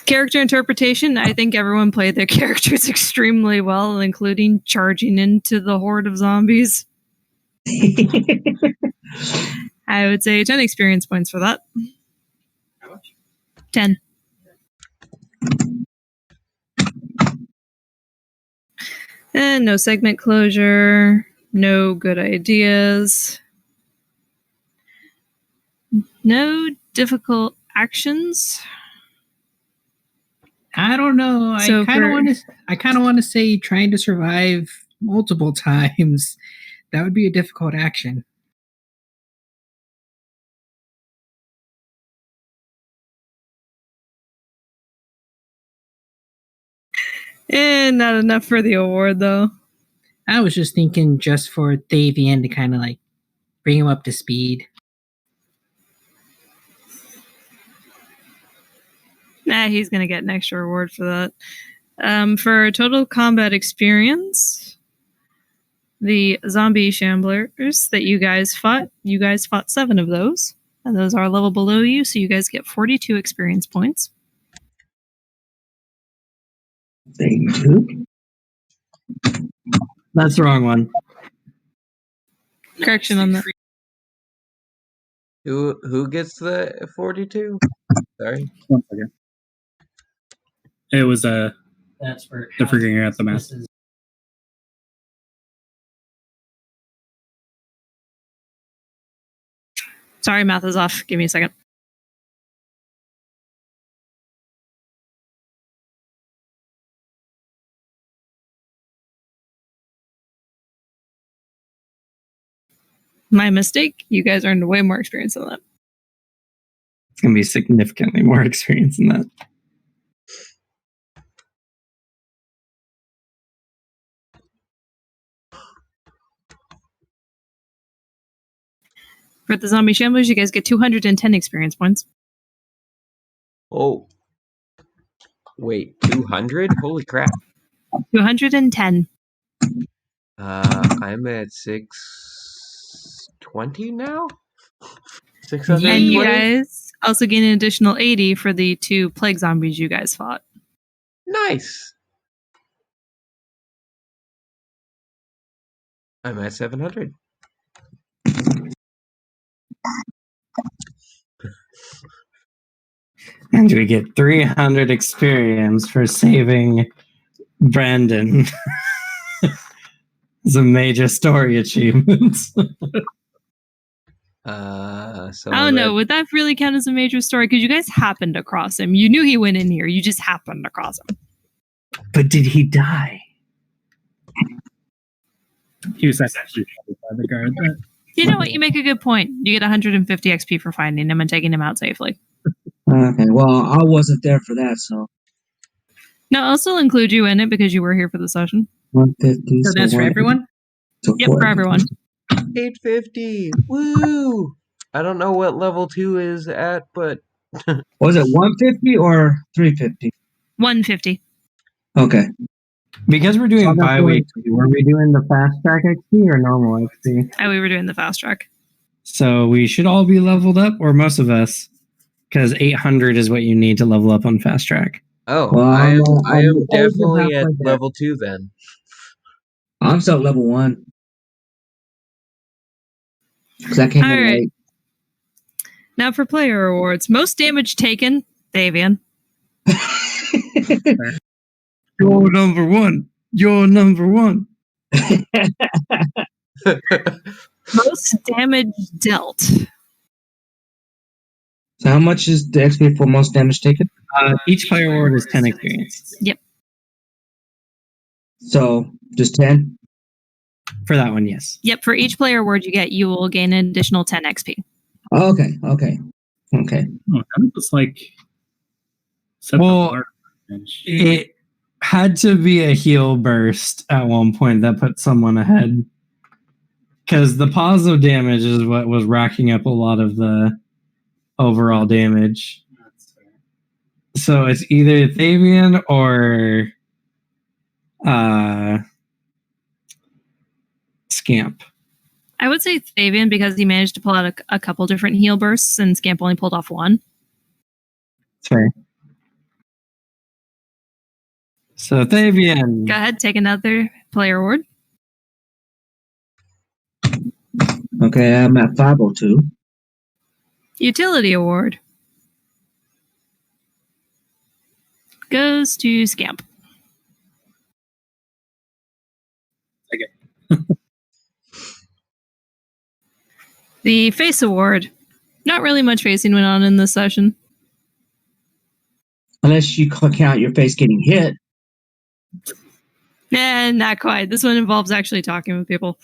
Character interpretation, I think everyone played their characters extremely well, including charging into the horde of zombies. I would say 10 experience points for that. How much? 10. And no segment closure, no good ideas, no difficult actions. I don't know. So I kind of for- want to. I kind of want to say trying to survive multiple times. That would be a difficult action. Not enough for the award though. I was just thinking, just for Thavian to kind of like bring him up to speed. Nah, he's gonna get an extra reward for that. For total combat experience, the zombie shamblers that you guys fought 7 of those. And those are a level below you, so you guys get 42 experience points. Thank you. That's the wrong one. Correction on that. Who gets the 42? Sorry. 1 second. It was That's for they're figuring out the math. Sorry, math is off. Give me a second. My mistake. You guys earned way more experience than that. It's going to be significantly more experience than that. For the zombie shamblers, you guys get 210 experience points. Oh. Wait, 200? Holy crap. 210. I'm at 620 now? 620? And you guys also gain an additional 80 for the 2 plague zombies you guys fought. Nice. I'm at 700. And we get 300 experience for saving Brandon. It's a major story achievement. So I don't know. Would that really count as a major story? Because you guys happened across him. You knew he went in here. You just happened across him. But did he die? He was actually by the guard. You know what? You make a good point. You get 150 XP for finding him and taking him out safely. Okay, well, I wasn't there for that, so No, I'll still include you in it because you were here for the session. 150. So that's for everyone? So Yep, for everyone. 850. Woo! I don't know what level 2 is at, but Was it 150 or 350? 150. Okay. Because we're doing So that's bi-weekly, were we doing the fast track XP or normal XP? We were doing the fast track. So we should all be leveled up, or most of us, because 800 is what you need to level up on fast track. oh, Well, I am I'm definitely halfway at there. level 2 then. I'm still at level 1. Because I came All in right. late. Now for player awards. Most damage taken, Davian. You're number one. You're number one. Most damage dealt. So how much is the XP for most damage taken? Each player award is 10 experience. Yep. So just 10? For that one, yes. Yep, for each player award you get, you will gain an additional 10 XP. Okay. Oh, that was like set Well, the bar. It had to be a heal burst at one point that put someone ahead. Because the positive damage is what was racking up a lot of the overall damage. So it's either Thavian or Scamp. I would say Thavian because he managed to pull out a couple different heal bursts and Scamp only pulled off one. Fair. So Thavian. Go ahead, take another player award. Okay, I'm at 502. Utility award goes to Scamp. Okay. The face award. Not really much facing went on in this session. Unless you count your face getting hit. Not quite. This one involves actually talking with people.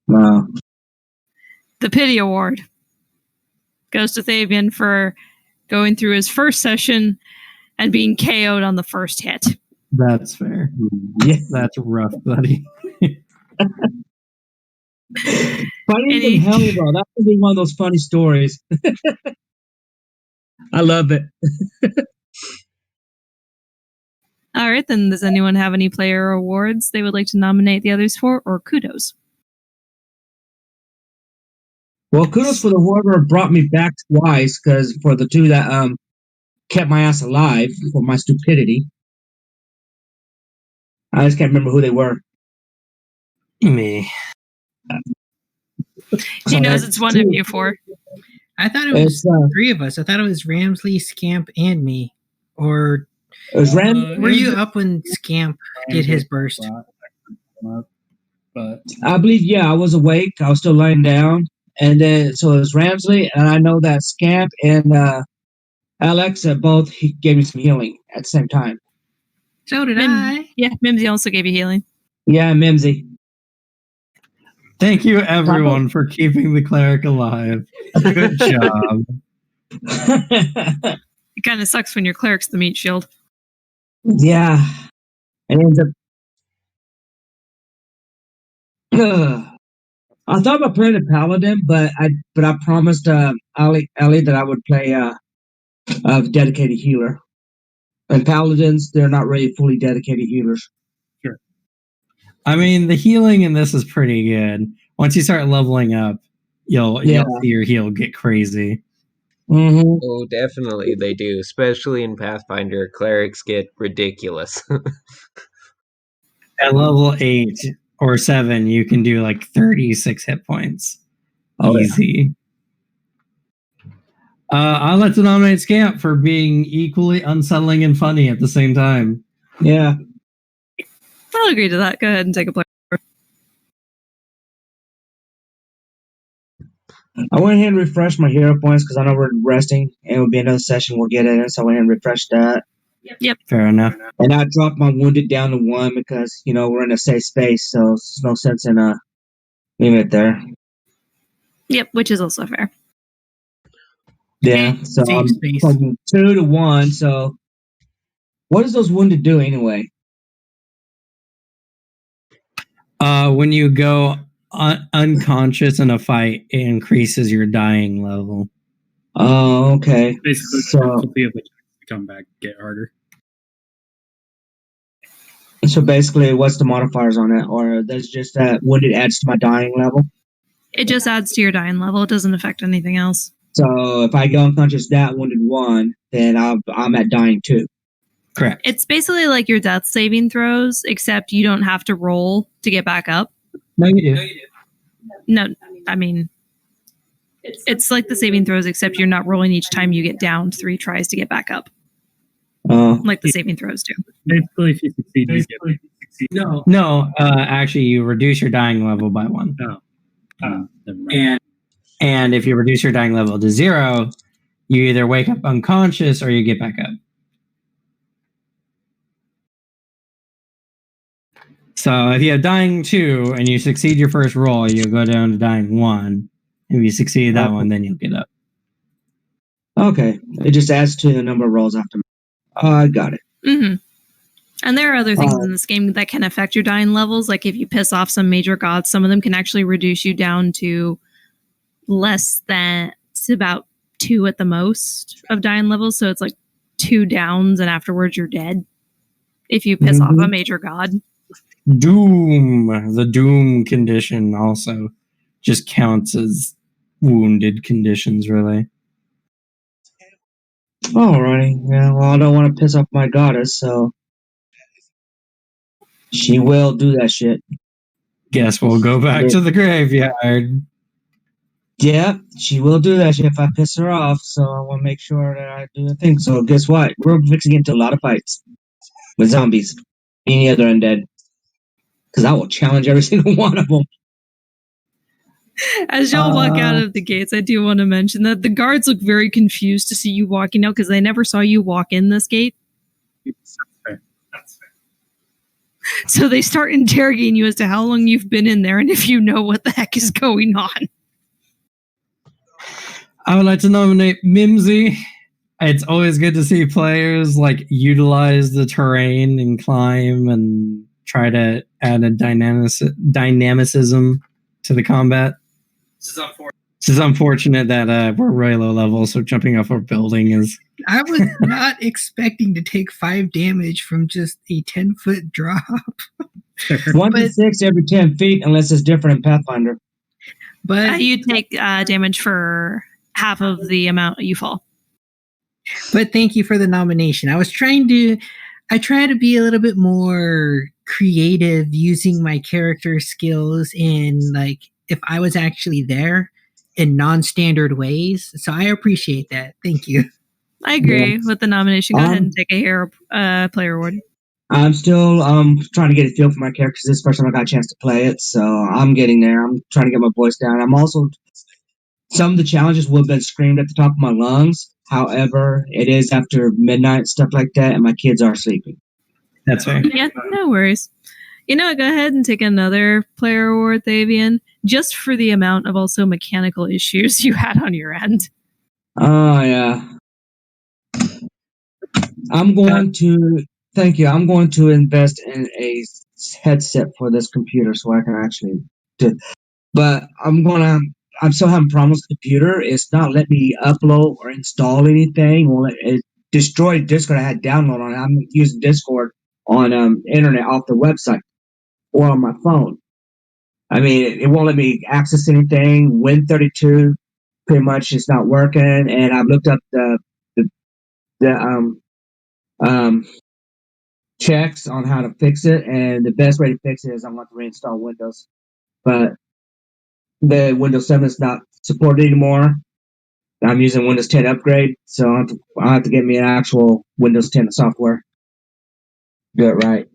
No. The Pity Award goes to Thavian for going through his first session and being KO'd on the first hit. That's fair. Yeah. That's rough, buddy. Funny than hell, though. That would be one of those funny stories. I love it. All right, then. Does anyone have any player awards they would like to nominate the others for, or kudos? Well, kudos for the whoever brought me back twice, because for the two that kept my ass alive for my stupidity. I just can't remember who they were. Me. He knows it's one of you four. I thought it was three of us. I thought it was Ramsley, Scamp, and me. Or it was were you up when Scamp did his burst? But I believe, yeah, I was awake. I was still laying down. And then, so it was Ramsley, and I know that Scamp and Alexa both gave me some healing at the same time. So did I. Yeah, Mimsy also gave you healing. Yeah, Mimsy. Thank you, everyone, for keeping the cleric alive. Good job. It kind of sucks when your cleric's the meat shield. Yeah. And ends up. I thought about playing a paladin, but I promised Ali that I would play a dedicated healer. And paladins, they're not really fully dedicated healers. Sure. I mean, the healing in this is pretty good. Once you start leveling up, you'll see your heal get crazy. Mm-hmm. Oh, definitely they do. Especially in Pathfinder, clerics get ridiculous. At level 8 or 7, you can do like 36 hit points. Easy. Yeah. I'd like to nominate Scamp for being equally unsettling and funny at the same time. Yeah. I'll agree to that. Go ahead and take a play. I went ahead and refreshed my hero points because I know we're resting and it will be another session we'll get in. So I went ahead and refreshed that. Yep. Fair enough. And I dropped my wounded down to 1 because, we're in a safe space. So there's no sense in leaving it there. Yep, which is also fair. Yeah. So I'm from 2 to 1. So what does those wounded do anyway? When you go unconscious in a fight, it increases your dying level. Oh, okay. Basically, the difficulty of the to come back get harder. So basically, what's the modifiers on it? Or that's just that wounded adds to my dying level? It just adds to your dying level. It doesn't affect anything else. So if I go unconscious that wounded 1, then I'm at dying 2. Correct. It's basically like your death saving throws, except you don't have to roll to get back up. No, you do. No, I mean, it's like the saving throws, except you're not rolling each time you get downed 3 tries to get back up. Like the saving throws do. Basically, if you succeed, you get No, actually, you reduce your dying level by 1. And if you reduce your dying level to 0, you either wake up unconscious or you get back up. So if you have dying 2 and you succeed your first roll, you go down to dying 1. If you succeed that one, then you'll get up. Okay. It just adds to the number of rolls after. I got it. Mm-hmm. And there are other things in this game that can affect your dying levels. Like if you piss off some major gods, some of them can actually reduce you down to less than, it's about 2 at the most of dying levels. So it's like 2 downs and afterwards you're dead. If you piss off a major god. Doom. The doom condition also just counts as wounded conditions, really. Alrighty. Yeah, well, I don't want to piss off my goddess, so she will do that shit. Guess we'll go back to the graveyard. Yeah, she will do that shit if I piss her off, so I want to make sure that I do the thing. So guess what? We're fixing into a lot of fights with zombies, any other undead. Because I will challenge every single one of them. As y'all walk out of the gates, I do want to mention that the guards look very confused to see you walking out because they never saw you walk in this gate. fair. So they start interrogating you as to how long you've been in there and if you know what the heck is going on. I would like to nominate Mimsy. It's always good to see players like utilize the terrain and climb and try to add a dynamicism to the combat. This is unfortunate that we're really low level, so jumping off a building is. I was not expecting to take 5 damage from just a 10-foot drop. 1 to 6 every 10 feet, unless it's different in Pathfinder. But You take damage for half of the amount you fall. But thank you for the nomination. I try to be a little bit more creative using my character skills in like if I was actually there in non-standard ways. So I appreciate that. Thank you. I agree with the nomination. Go ahead and take a hero player award. I'm still trying to get a feel for my characters. This is the first time I got a chance to play it, so I'm getting there. I'm trying to get my voice down. I'm also some of the challenges will have been screamed at the top of my lungs. However, it is after midnight, stuff like that, and my kids are sleeping. That's fair. Yeah, no worries. You know what? Go ahead and take another player award, Thavian, just for the amount of also mechanical issues you had on your end. Oh, yeah. Thank you. I'm going to invest in a headset for this computer so I can actually do. But I'm still having problems with the computer. It's not letting me upload or install anything. Well, it destroyed Discord I had download on it. I'm using Discord on internet off the website or on my phone. I mean, it won't let me access anything. Win32 pretty much is not working, and I've looked up the checks on how to fix it, and the best way to fix it is I'm going to reinstall Windows. But the Windows 7 is not supported anymore. I'm using Windows 10 upgrade, so I'll have to get me an actual Windows 10 software. Do it right.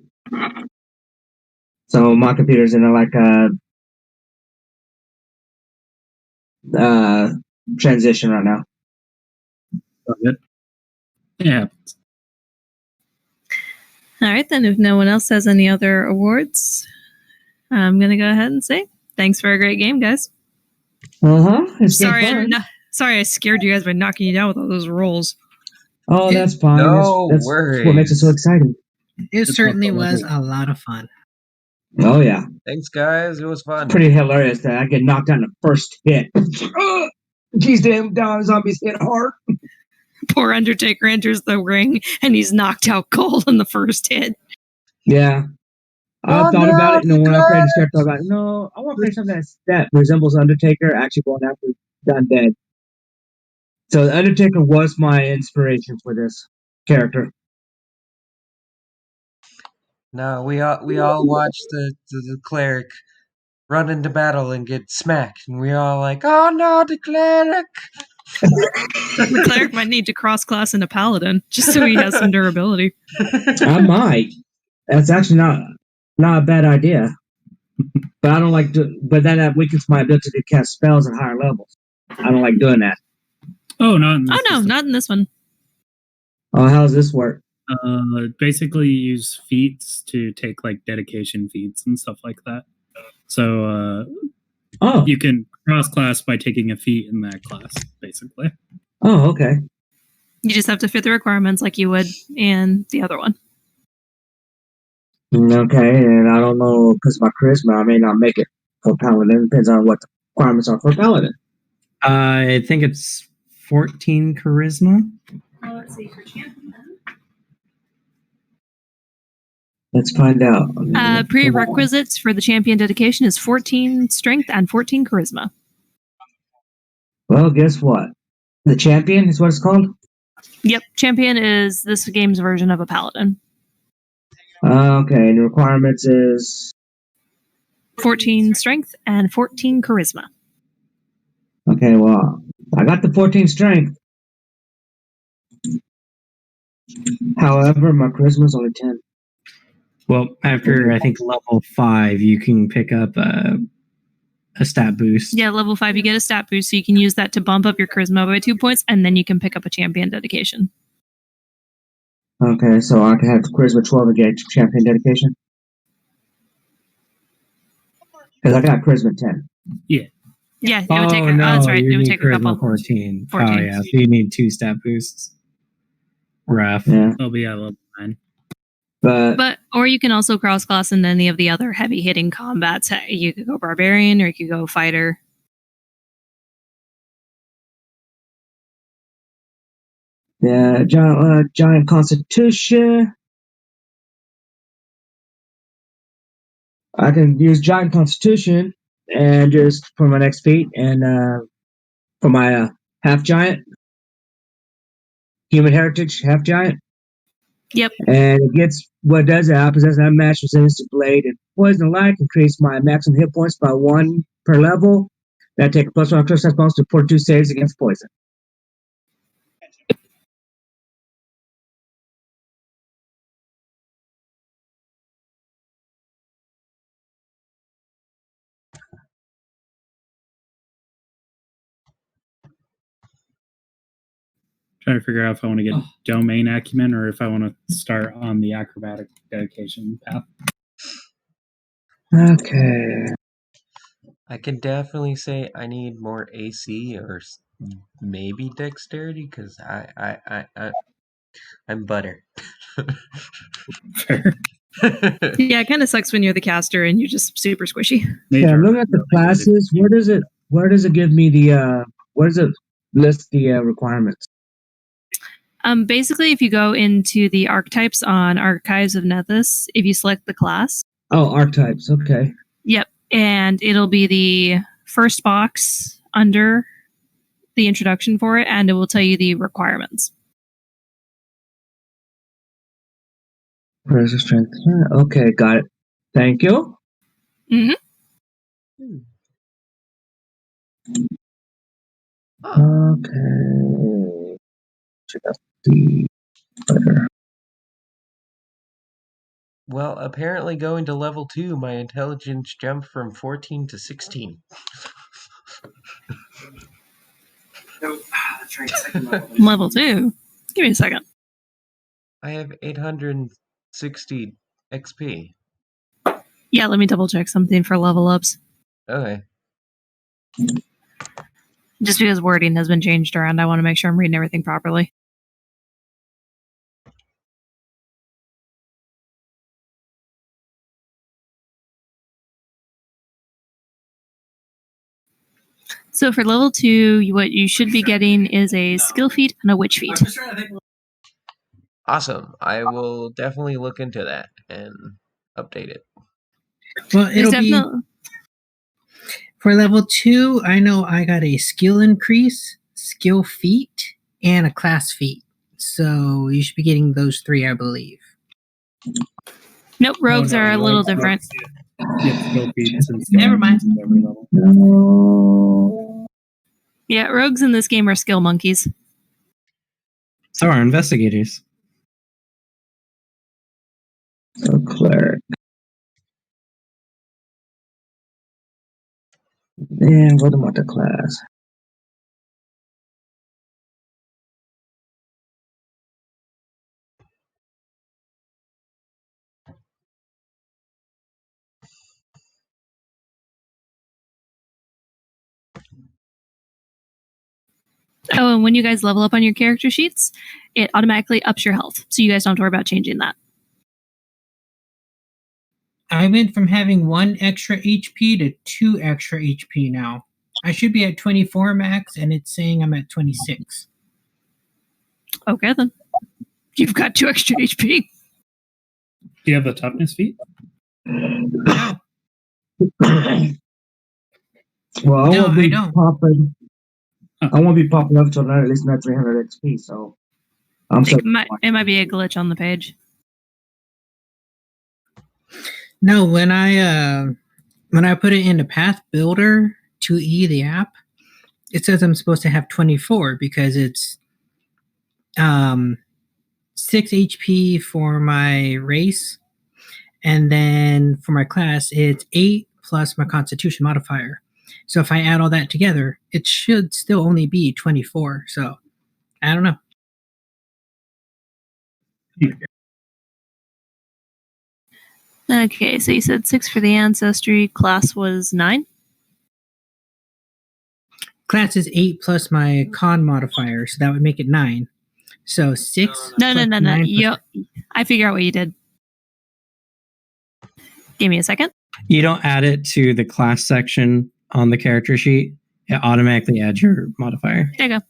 So my computer's in a transition right now. Yeah. All right, then. If no one else has any other awards, I'm going to go ahead and say thanks for a great game, guys. Sorry, I scared you guys by knocking you down with all those rolls. Oh, that's fine. No that's worries. what makes it so exciting. It certainly was a lot of fun. Oh, yeah. Thanks, guys. It was fun. Pretty hilarious that I get knocked out in the first hit. These damn zombies hit hard. Poor Undertaker enters the ring and he's knocked out cold on the first hit. Yeah. I thought about it, and when I played the I thought about it. No, I want to play something that resembles Undertaker, actually going after the undead. So the Undertaker was my inspiration for this character. No, we all watched the cleric run into battle and get smacked, and we all like, oh no, the cleric. The cleric might need to cross class into paladin just so he has some durability. I might. That's actually not a bad idea. But I don't like but then that weakens my ability to cast spells at higher levels. I don't like doing that. Oh, not in this system. Not in this one. Oh, how does this work? Basically, you use feats to take like dedication feats and stuff like that. So you can cross class by taking a feat in that class, basically. Oh, okay. You just have to fit the requirements like you would in the other one. Okay, and I don't know, because my charisma, I may not make it for paladin. Depends on what the requirements are for paladin. I think it's 14 charisma. Let's see for champion. Let's find out. Prerequisites for the champion dedication is 14 strength and 14 charisma. Well, guess what? The champion is what it's called? Yep, champion is this game's version of a paladin. Okay, and the requirements is 14 strength and 14 charisma. Okay, well, I got the 14 strength. However, my charisma is only 10. Well, after I think level 5, you can pick up a stat boost. Yeah, level 5, you get a stat boost, so you can use that to bump up your charisma by 2 points, and then you can pick up a champion dedication. Okay, so I can have charisma 12 and get champion dedication. Because I got charisma 10. Yeah, it would take Oh a, no, that's right. you It would need take a charisma couple. 14. 14. Oh yeah, so you need 2 stat boosts. Rough. Yeah. I'll be at level 9. But or you can also cross class in any of the other heavy hitting combats. You could go barbarian or you could go fighter. Yeah, giant constitution. I can use giant constitution and just for my next feat and for my half giant, human heritage half giant. Yep. And it gets what does it? I possess an unmatched resistance to blade and poison light, increase my maximum hit points by 1 per level. That take a plus 1 extra bonus to 42 saves against poison. Trying to figure out if I want to get domain acumen or if I want to start on the acrobatic dedication path. Okay. I can definitely say I need more AC or maybe dexterity because I'm butter. Fair. Yeah, it kind of sucks when you're the caster and you're just super squishy. Yeah, I'm looking at the classes. Where does it give me the where does it list the requirements? Basically, if you go into the archetypes on Archives of Nethys, if you select the class, Oh, archetypes. Okay. yep, and it'll be the first box under the introduction for it, and it will tell you the requirements. Where's the strength? Okay, got it. Thank you. Mm-hmm. Okay. Check out the better. Well, apparently going to level 2, my intelligence jumped from 14 to 16. Level 2. Give me a second. I have 860 XP. Yeah, let me double check something for level ups. Okay. Just because wording has been changed around, I want to make sure I'm reading everything properly. So for level 2, what you should be getting is a skill feat and a witch feat. Awesome. I will definitely look into that and update it. Well, it'll be for level 2. I know I got a skill increase, skill feat, and a class feat. So you should be getting those 3, I believe. Nope, rogues are a little different. Get skill feats and skill Never mind. at every level. No. Yeah, rogues in this game are skill monkeys. So are investigators. So cleric. And what about the class? Oh, and when you guys level up on your character sheets, it automatically ups your health. So you guys don't have to worry about changing that. I went from having 1 extra HP to 2 extra HP now. I should be at 24 max, and it's saying I'm at 26. Okay, then. You've got 2 extra HP. Do you have the toughness feat? No. Well, I No, won't I be don't. popping. I won't be popping up till at least not 300 XP. So I'm It might be a glitch on the page. No, when I put it into Path Builder 2E, the app, it says I'm supposed to have 24 because it's 6 HP for my race, and then for my class it's 8 plus my Constitution modifier. So if I add all that together, it should still only be 24. So I don't know. Okay, so you said 6 for the ancestry. Class was 9. Class is 8 plus my con modifier, so that would make it 9. So 6. No. plus 9 Yo, I figure out what you did. Give me a second. You don't add it to the class section on the character sheet. It automatically adds your modifier. There you go.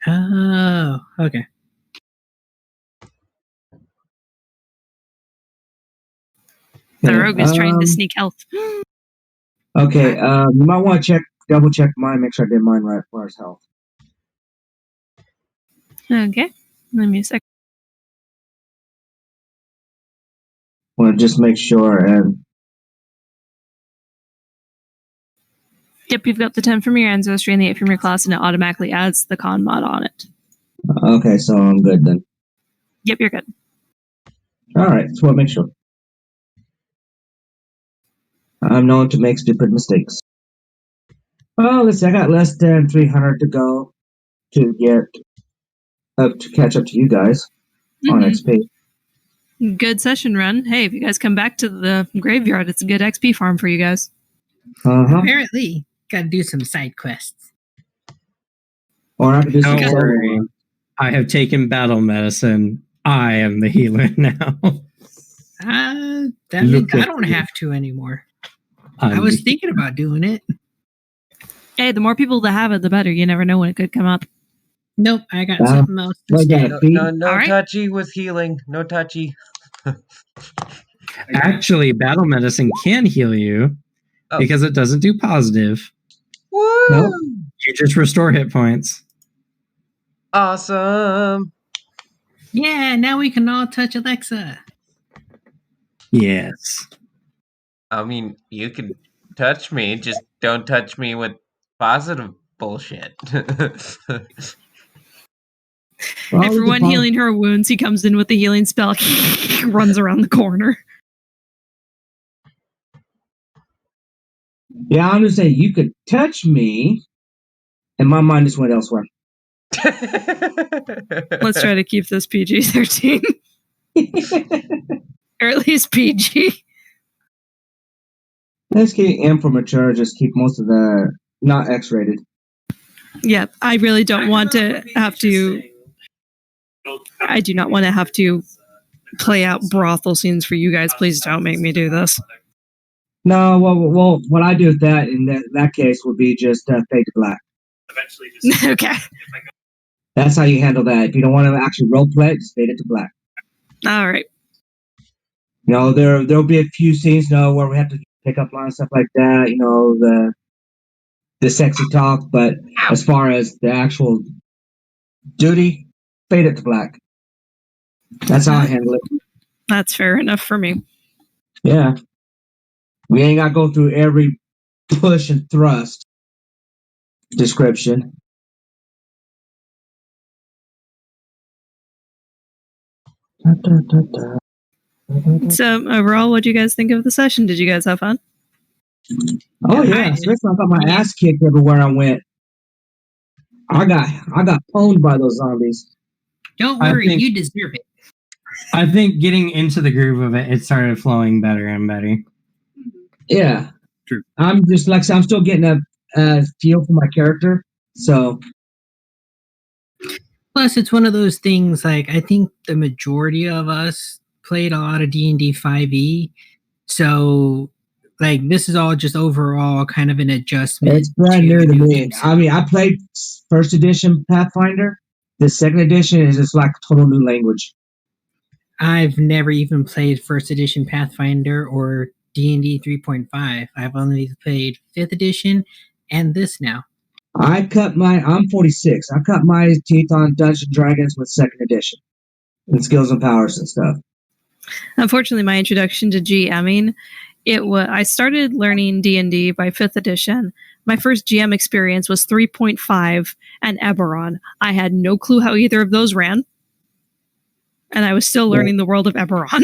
Oh, okay. The rogue is trying to sneak health. Okay, you might want to double check mine, make sure I did mine right as far as health. Okay, let me a sec. Want to just make sure and. Yep, you've got the 10 from your ancestry and the 8 from your class, and it automatically adds the con mod on it. Okay, so I'm good then. Yep, you're good. All right, just want to make sure. I'm known to make stupid mistakes. Oh, let's see, I got less than 300 to go to get up to catch up to you guys on XP. Good session run. Hey, if you guys come back to the graveyard, it's a good XP farm for you guys. Apparently, gotta do some side quests. Or I have to do some Don't worry. I have taken battle medicine. I am the healer now. That means I don't have to anymore. I was thinking about doing it. Hey, the more people that have it, the better. You never know when it could come up. Nope, I got something else instead. No All right. touchy with healing. No touchy. Actually, battle medicine can heal you because it doesn't do positive. Woo! No, you just restore hit points. Awesome. Yeah, now we can all touch Alexa. Yes. I mean, you can touch me, just don't touch me with positive bullshit. Everyone healing her wounds, he comes in with the healing spell, runs around the corner. Yeah, I'm just saying you could touch me, and my mind just went elsewhere. Let's try to keep this PG-13. Or at least PG. Let's keep M for mature, just keep most of the not X-rated. Yeah, I really don't want to have to... I do not want to have to play out brothel scenes for you guys. Please don't make me do this. No, well, what I do with that in that case would be just fade to black. Okay. That's how you handle that. If you don't want to actually role play, just fade it to black. All right. You know, there'll be a few scenes, where we have to pick up lines, stuff like that. You know, the sexy talk, but as far as the actual duty, fade it to black. That's how I handle it. That's fair enough for me. Yeah. We ain't got to go through every push and thrust description. So overall, what do you guys think of the session? Did you guys have fun? Oh yeah, especially I got my ass kicked everywhere I went. I got pwned by those zombies. Don't worry, you deserve it. I think getting into the groove of it, it started flowing better and better. Yeah, true. I'm just like I'm still getting a feel for my character. So plus, it's one of those things. Like I think the majority of us played a lot of D&D 5e, so like this is all just overall kind of an adjustment. It's brand new to me. I mean, I played first edition Pathfinder. The second edition is just like total new language. I've never even played first edition Pathfinder or D&D 3.5. I've only played 5th edition and this now. I'm 46. I cut my teeth on Dungeons & Dragons with second edition. And skills and powers and stuff. Unfortunately, my introduction to GMing, I started learning D&D by 5th edition. My first GM experience was 3.5 and Eberron. I had no clue how either of those ran. And I was still learning the world of Eberron.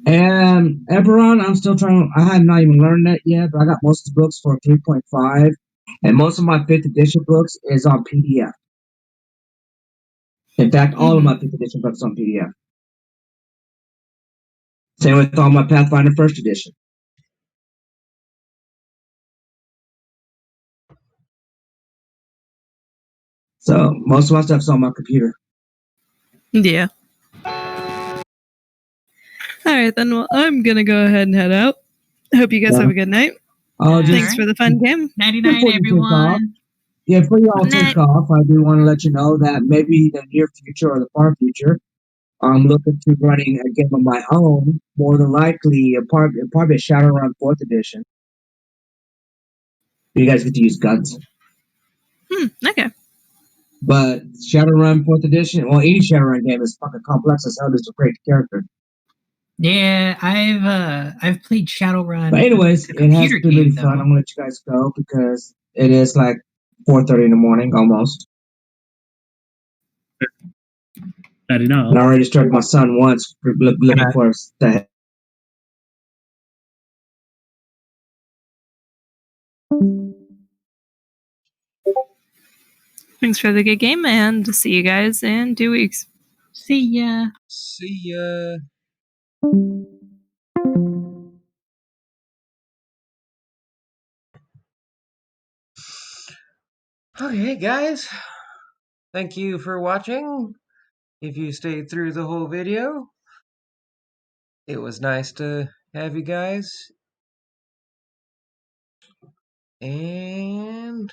And Eberron, I'm still trying. I have not even learned that yet, but I got most of the books for 3.5. And most of my 5th edition books is on PDF. In fact, all of my 5th edition books on PDF. Same with all my Pathfinder 1st edition. So most of my stuff's on my computer. Yeah. All right, then. Well, I'm gonna go ahead and head out. Hope you guys Yeah. have a good night. Oh, just Thanks for the fun game. Nighty before night, you take off, everyone. yeah, before you all Good night. take off, I do want to let you know that maybe the near future or the far future, I'm looking to running a game of my own. More than likely, probably a Shadowrun 4th edition. You guys get to use guns. Okay. But Shadowrun 4th edition, well, any Shadowrun game is fucking complex as hell just to create the character. Yeah, I've played Shadowrun. But anyways, it has been really fun. I'm gonna let you guys go because it is like 4:30 in the morning almost. That enough. And I already disturbed my son once looking for the. Thanks for the good game, and see you guys in 2 weeks. See ya. See ya. Okay, guys. Thank you for watching. If you stayed through the whole video, it was nice to have you guys. And